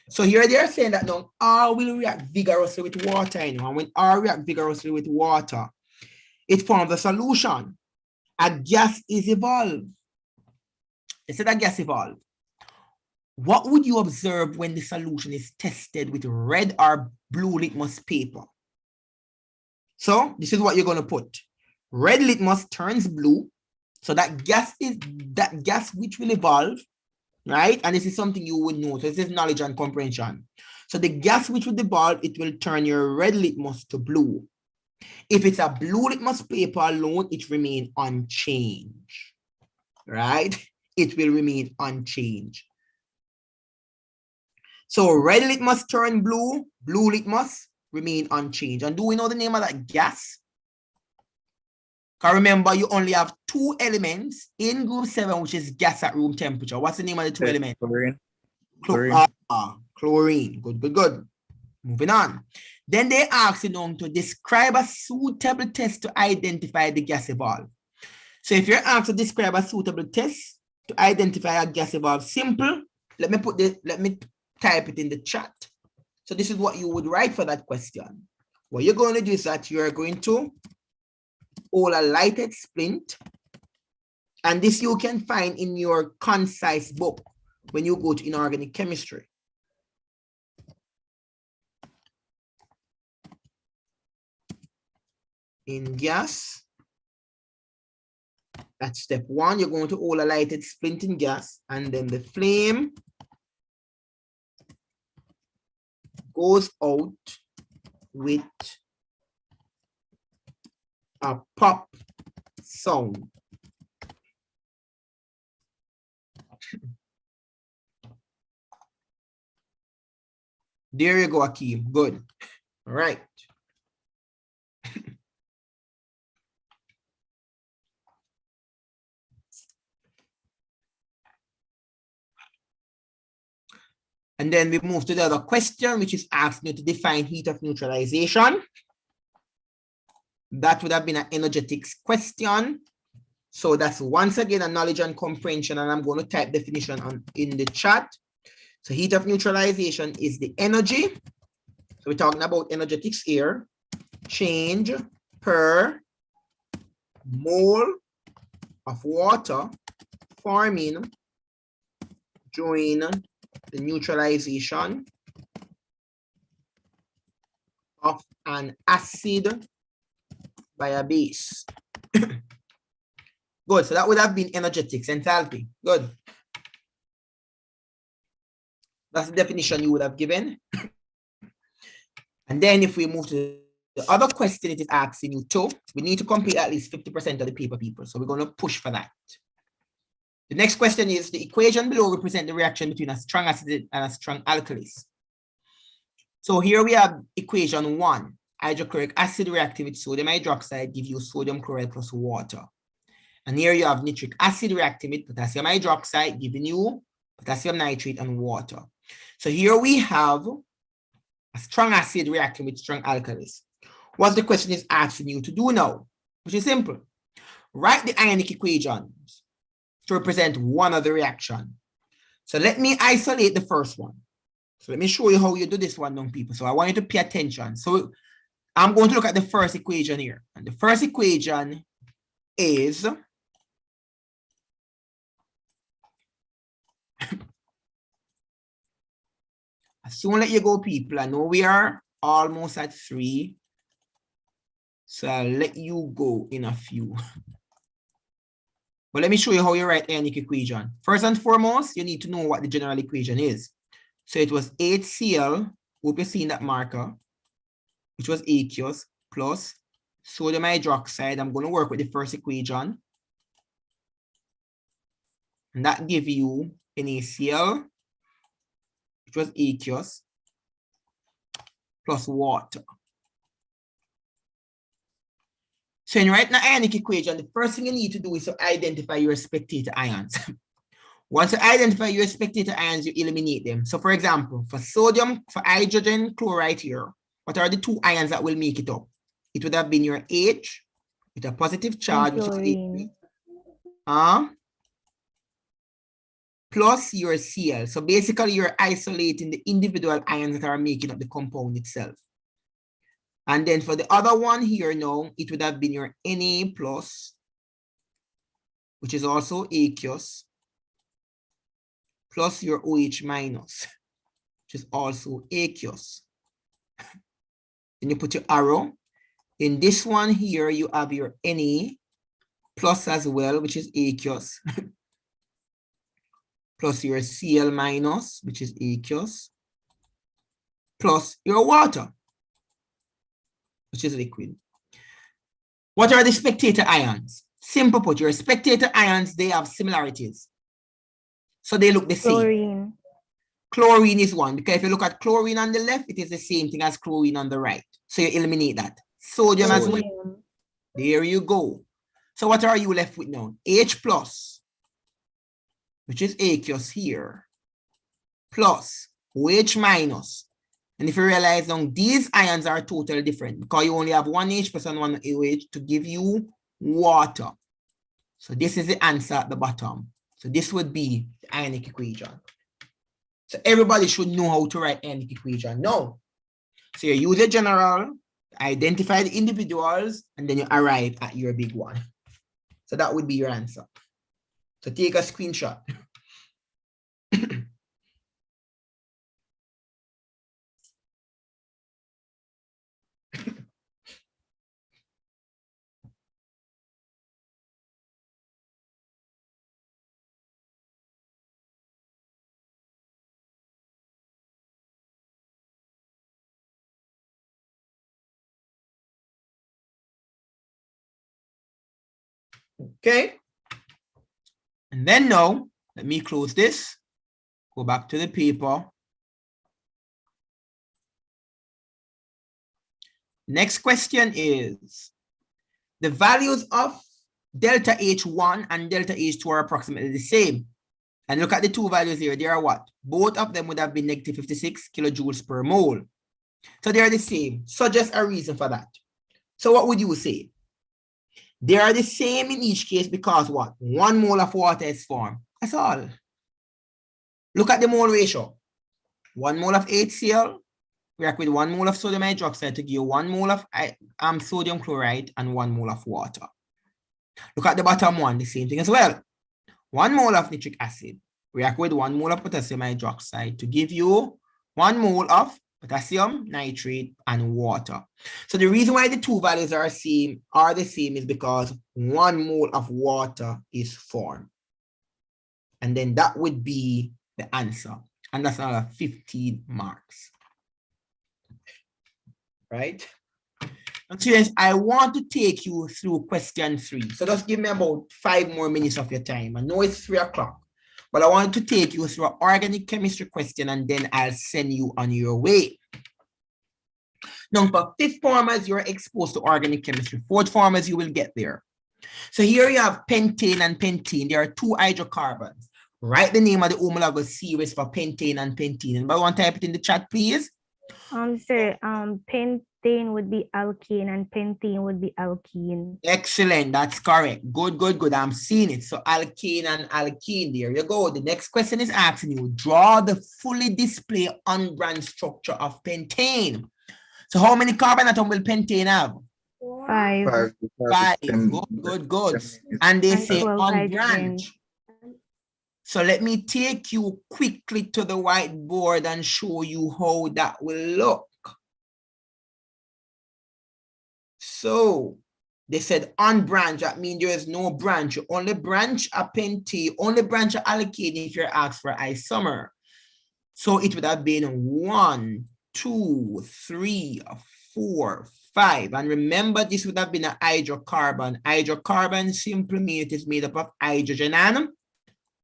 So here they are saying that now R will react vigorously with water. And when R reacts vigorously with water, it forms a solution. A gas is evolved. They said a gas evolved. What would you observe when the solution is tested with red or blue litmus paper? So this is what you're going to put. Red litmus turns blue. So that gas which will evolve, right? And this is something you would know. So this is knowledge and comprehension. So the gas which will evolve, it will turn your red litmus to blue. If it's a blue litmus paper alone, it remains unchanged, right? It will remain unchanged. So red litmus turn blue, blue litmus remain unchanged. And do we know the name of that gas? Because remember, you only have 2 elements in group 7, which is gas at room temperature. What's the name of the 2 elements? Chlorine. Chlorine. Good. Moving on. Then they ask you now to describe a suitable test to identify the gas evolved. So if you're asked to describe a suitable test to identify a gas evolved, simple. Let me type it in the chat. So this is what you would write for that question. What you're going to do is that you're going to hold a lighted splint, and this you can find in your concise book when you go to inorganic chemistry. In gas, that's step 1. You're going to hold a lighted splint in gas, and then the flame goes out with a pop sound. There you go, Akeem. Good. All right. And then we move to the other question, which is asking you to define heat of neutralization. That would have been an energetics question. So that's once again a knowledge and comprehension, and I'm going to type definition in the chat. So heat of neutralization is the energy. So we're talking about energetics here. Change per mole of water forming during the neutralization of an acid by a base. Good. So that would have been energetics, enthalpy. Good. That's the definition you would have given. And then if we move to the other question, it is asking you to, we need to complete at least 50% of the paper, people. So we're going to push for that. The next question is, the equation below represents the reaction between a strong acid and a strong alkalis. So here we have equation 1. Hydrochloric acid reacting with sodium hydroxide give you sodium chloride plus water. And here you have nitric acid reacting with potassium hydroxide giving you potassium nitrate and water. So here we have a strong acid reacting with strong alkalis. What the question is asking you to do now, which is simple. Write the ionic equations to represent one of the reaction. So let me isolate the first one. So let me show you how you do this one, young people. So I want you to pay attention. So I'm going to look at the first equation here. And the first equation is I soon let you go, people. I know we are almost at 3. So I'll let you go in a few. But let me show you how you write ionic equation. First and foremost, you need to know what the general equation is. So it was HCl, hope you're seeing that marker, which was aqueous, plus sodium hydroxide. I'm going to work with the first equation. And that gives you NaCl, which was aqueous, plus water. So in writing an ionic equation, the first thing you need to do is to identify your spectator ions. Once you identify your spectator ions, you eliminate them. So for example, for sodium, for hydrogen chloride here, what are the 2 ions that will make it up? it would have been your H with a positive charge, which is Chlorine. plus your Cl. So basically, you're isolating the individual ions that are making up the compound itself. And then for the other one here now, it would have been your Na plus, which is also aqueous, plus your OH minus, which is also aqueous. Then you put your arrow. In this one here, you have your Na plus as well, which is aqueous, plus your Cl minus, which is aqueous, plus your water, which is liquid. What are the spectator ions? Simple put, your spectator ions, they have similarities. So they look the same. Chlorine. Chlorine is one, because if you look at chlorine on the left, it is the same thing as chlorine on the right. So you eliminate that. Sodium as well. Sodium. There you go. So what are you left with now? H plus, which is aqueous here, plus OH minus. And if you realize now, these ions are totally different because you only have one H plus and one OH to give you water. So this is the answer at the bottom. So this would be the ionic equation. So everybody should know how to write ionic equation now. So you use a general, identify the individuals, and then you arrive at your big one. So that would be your answer. So take a screenshot. Okay. And then now, let me close this. Go back to the paper. Next question is, the values of delta H1 and delta H2 are approximately the same. And look at the two values here. They are what? Both of them would have been negative 56 kilojoules per mole. So they are the same. Suggest a reason for that. So what would you say? They are the same in each case because what? 1 mole of water is formed. That's all. Look at the mole ratio. 1 mole of HCl react with 1 mole of sodium hydroxide to give you 1 mole of sodium chloride and 1 mole of water. Look at the bottom one, the same thing as well. 1 mole of nitric acid react with 1 mole of potassium hydroxide to give you 1 mole of potassium nitrate and water. So the reason why the two values are the same is because 1 mole of water is formed. And then that would be the answer. And that's another 15 marks. Right? And students, I want to take you through question 3. So just give me about 5 more minutes of your time. I know it's 3 o'clock, but I want to take you through an organic chemistry question and then I'll send you on your way. Now, for 5th formers, you're exposed to organic chemistry. 4th formers, you will get there. So here you have pentane and pentene. There are 2 hydrocarbons. Write the name of the homological series for pentane and pentene. Anybody want to type it in the chat, please? Sir, pentane would be alkane and pentene would be alkene. Excellent, that's correct. Good, good, good. I'm seeing it. So alkane and alkene, there you go. The next question is asking you, draw the fully display unbranched structure of pentane. So how many carbon atoms will pentane have? 5. 5. Good, good, good. And they say 12 unbranched. So let me take you quickly to the whiteboard and show you how that will look. So they said unbranched, that means there is no branch. You only branch a pentane, only branch a alkane if you're asked for isomer. So it would have been 1, 2, 3, 4, 5. And remember, this would have been a hydrocarbon. Hydrocarbon simply means it is made up of hydrogen and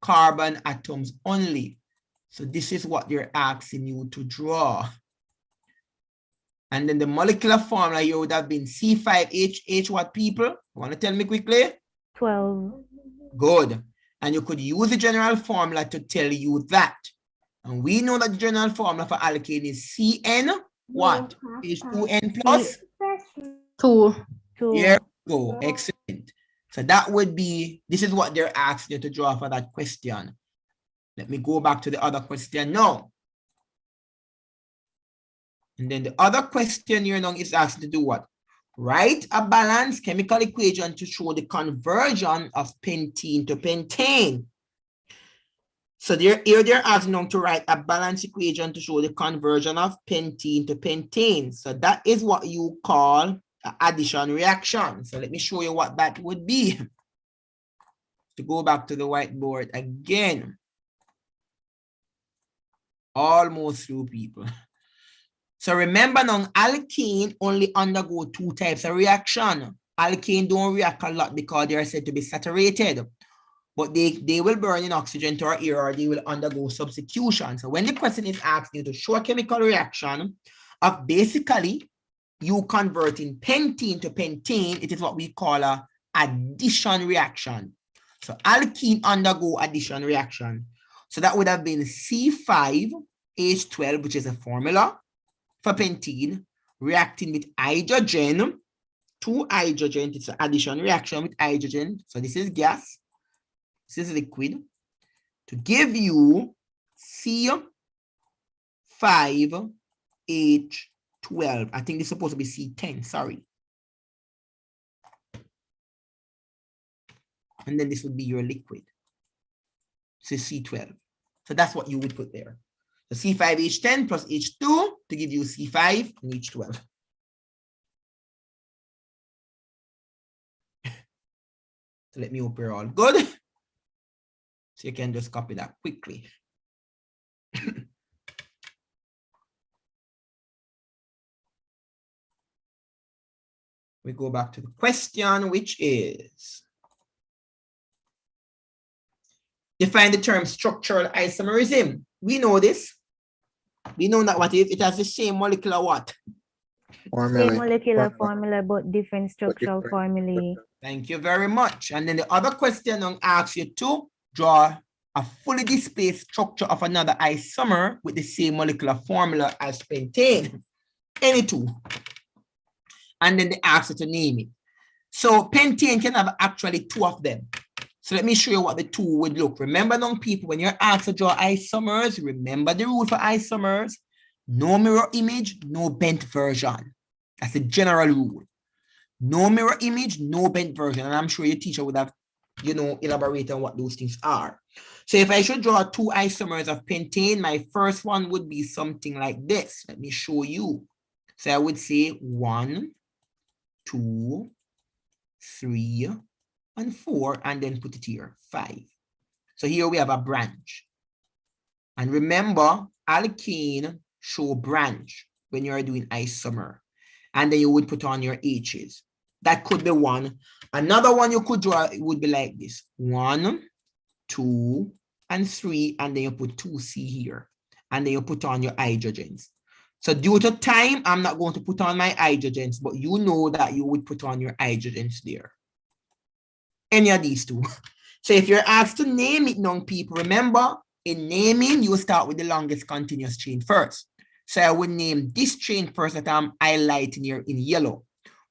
carbon atoms only. So this is what they're asking you to draw. And then the molecular formula here would have been C5H what, people? Want to tell me quickly? 12. Good. And you could use the general formula to tell you that. And we know that the general formula for alkane is CN what? H2N plus 2. Here 2. we go. Excellent. So that would be, this is what they're asking you to draw for that question. Let me go back to the other question now. And then the other question here now is asking to do what? Write a balanced chemical equation to show the conversion of pentene to pentane. So here they're asking them to write a balanced equation to show the conversion of pentene to pentane. So that is what you call an addition reaction. So let me show you what that would be. To go back to the whiteboard again. Almost through, people. So remember now, alkane only undergo 2 types of reaction. Alkane don't react a lot because they are said to be saturated. But they will burn in oxygen to our air, or they will undergo substitution. So when the question is asking you to show a chemical reaction of basically you converting pentene to pentane, it is what we call a addition reaction. So alkene undergo addition reaction. So that would have been C5H12, which is a formula for pentene, reacting with hydrogen, 2 hydrogen. It's an addition reaction with hydrogen. So this is gas. This is liquid, to give you C5H12. I think this is supposed to be C10, sorry. And then this would be your liquid. This is C12. So that's what you would put there. So C5H10 plus H2 to give you C5 and H12. So let me hope you're all good. So you can just copy that quickly. We go back to the question, which is define the term structural isomerism. We know this. We know that what it has the same molecular what? Same molecular formula, but different structural formulae. Thank you very much. And then the other question asks you to draw a fully displaced structure of another isomer with the same molecular formula as pentane. Any two. And then they ask you to name it. So pentane can have actually 2 of them. So let me show you what the 2 would look. Remember now, people, when you're asked to draw isomers, remember the rule for isomers: no mirror image, no bent version. That's the general rule. No mirror image, no bent version. And I'm sure your teacher would have, elaborate on what those things are. So if I should draw 2 isomers of pentane, my first one would be something like this. Let me show you. So I would say 1, 2, 3, and 4, and then put it here, 5. So here we have a branch. And remember, alkane show branch when you're doing isomer. And then you would put on your H's. That could be one. Another one you could draw would be like this: 1, 2, and 3, and then you put 2C here. And then you put on your hydrogens. So due to time, I'm not going to put on my hydrogens, but you know that you would put on your hydrogens there. Any of these 2. So if you're asked to name it now, people, remember, in naming, you start with the longest continuous chain first. So I would name this chain first that I'm highlighting here in yellow.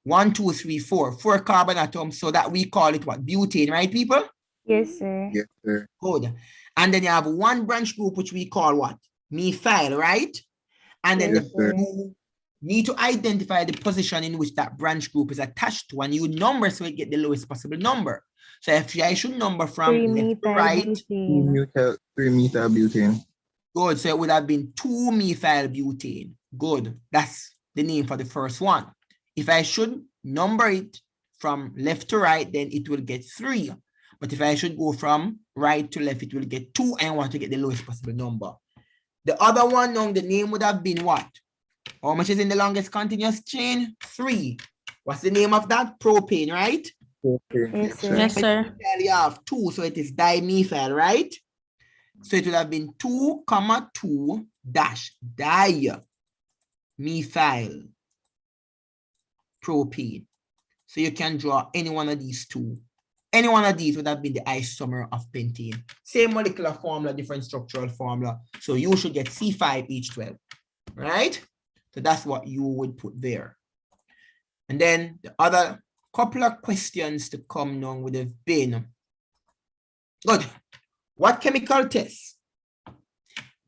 1, 2, 3, 4. 4 carbon atoms, so that we call it what? Butane, right, people? Yes, sir. Yes, sir. Good. And then you have 1 branch group, which we call what? Methyl, right? And then Yes, sir. you need to identify the position in which that branch group is attached to, and you number so you get the lowest possible number. So if I should number from 3 left to right, 3 methyl butane. good. So it would have been 2 methyl butane. Good. That's the name for the first one. If I should number it from left to right, then it will get 3. But if I should go from right to left, it will get 2. And I want to get the lowest possible number. The other one, now the name would have been what? How much is in the longest continuous chain? 3. What's the name of that? Propane, right? Okay. Yes, sir. Yes, sir. You have 2, so it is dimethyl, right? So it would have been 2, 2 dash dimethyl propane. So you can draw any one of these 2. Any one of these would have been the isomer of pentane. Same molecular formula, different structural formula. So you should get C5H12, right? So that's what you would put there. And then the other couple of questions to come now would have been, good, what chemical test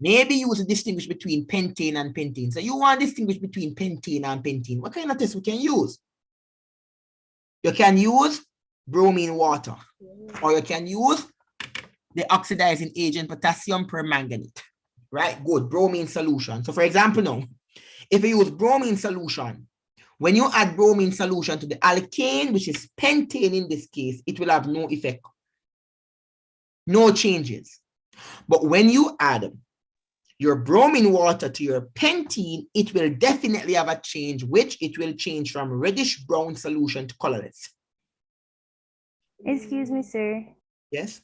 maybe use to distinguish between pentane and pentane? So you want to distinguish between pentane and pentane. What kind of test we can use? You can use bromine water, or you can use the oxidizing agent potassium permanganate, right? Good, bromine solution. So for example now, if you use bromine solution, when you add bromine solution to the alkane, which is pentane in this case, it will have no effect, no changes. But when you add your bromine water to your pentene, it will definitely have a change, which it will change from reddish brown solution to colorless. Excuse me, sir. Yes?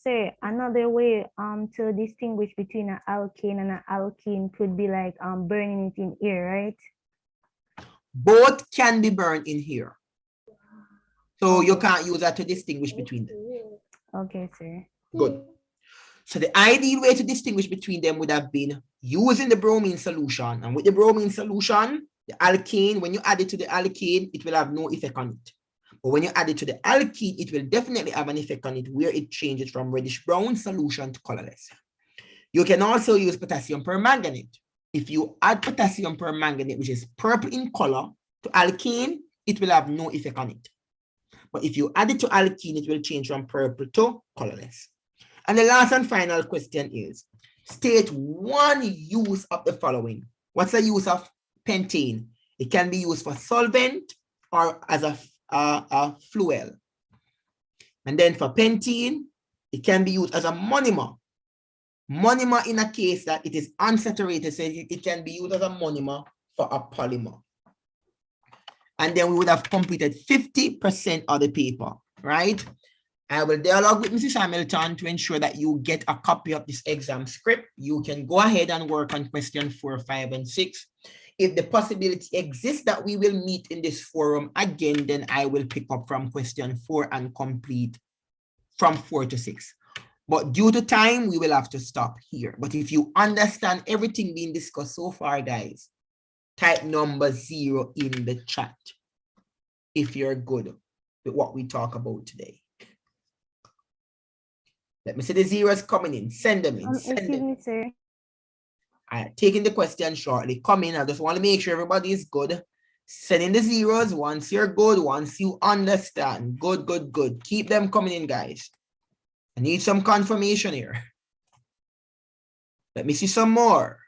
Sir, another way to distinguish between an alkane and an alkene could be like burning it in air, right? Both can be burned in here. So you can't use that to distinguish between them. Okay, sir. Good. So the ideal way to distinguish between them would have been using the bromine solution. And with the bromine solution, the alkane, when you add it to the alkane, it will have no effect on it. But when you add it to the alkene, it will definitely have an effect on it where it changes from reddish brown solution to colorless. You can also use potassium permanganate. If you add potassium permanganate, which is purple in color, to alkene, it will have no effect on it. But if you add it to alkene, it will change from purple to colorless. And the last and final question is, state one use of the following. What's the use of pentane? It can be used for solvent or as a fuel. And then for pentene, it can be used as a monomer. Monomer in a case that it is unsaturated, so it can be used as a monomer for a polymer. And then we would have completed 50% of the paper, right? I will dialogue with Mrs. Hamilton to ensure that you get a copy of this exam script. You can go ahead and work on question 4, 5, and 6. If the possibility exists that we will meet in this forum again, then I will pick up from question 4 and complete from 4 to 6. But due to time, we will have to stop here. But if you understand everything being discussed so far, guys, type number 0 in the chat if you're good with what we talk about today. Let me see the zeros coming in. Send them in. Send Excuse them. me, sir. I'm taking the question shortly. Come in. I just want to make sure everybody is good. Send in the zeros once you're good, once you understand. Good, good, good. Keep them coming in, guys. I need some confirmation here. Let me see some more.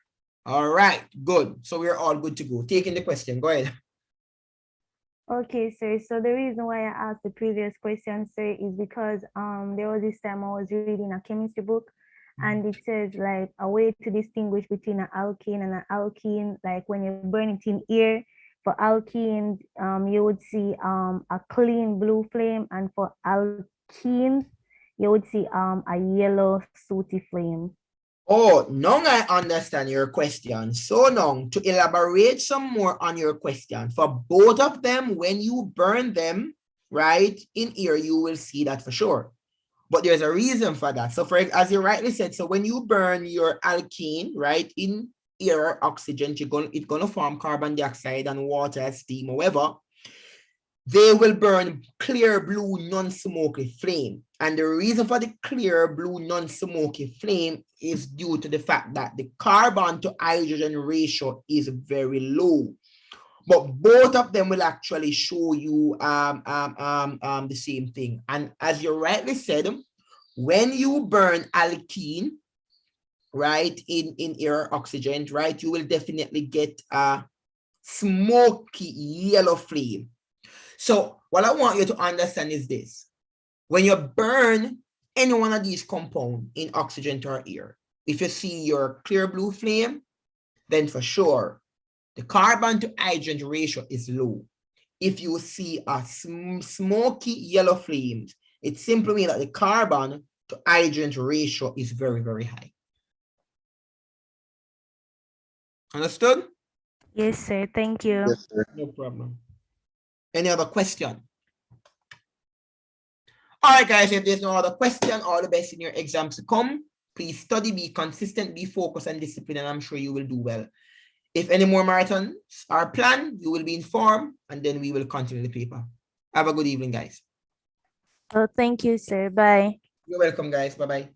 All right, good. So we're all good to go. Taking the question. Go ahead. Okay, sir. So the reason why I asked the previous question, sir, is because there was this time I was reading a chemistry book, and it says like a way to distinguish between an alkane and an alkene, like when you burn it in air. For alkenes, you would see a clean blue flame, and for alkenes, you would see a yellow sooty flame. Oh, now I understand your question. So now, to elaborate some more on your question, for both of them, when you burn them, right, in air, you will see that for sure. But there's a reason for that. So for as you rightly said, so when you burn your alkene, right, in air or oxygen, it's gonna form carbon dioxide and water as steam, however, they will burn clear blue non-smoky flame. And the reason for the clear blue non-smoky flame is due to the fact that the carbon to hydrogen ratio is very low. But both of them will actually show you the same thing. And as you rightly said, when you burn alkene, right, in air oxygen, right, you will definitely get a smoky yellow flame. So what I want you to understand is this. When you burn any one of these compounds in oxygen or air, if you see your clear blue flame, then for sure, the carbon to hydrogen ratio is low. If you see a smoky yellow flame, it simply means that the carbon to hydrogen ratio is very, very high. Understood? Yes, sir. Thank you. Yes, sir. No problem. Any other question? All right, guys, if there's no other question, all the best in your exams to come. Please study, be consistent, be focused and disciplined, and I'm sure you will do well. If any more marathons are planned, you will be informed, and then we will continue the paper. Have a good evening, guys. Oh, thank you, sir. Bye. You're welcome, guys. Bye-bye.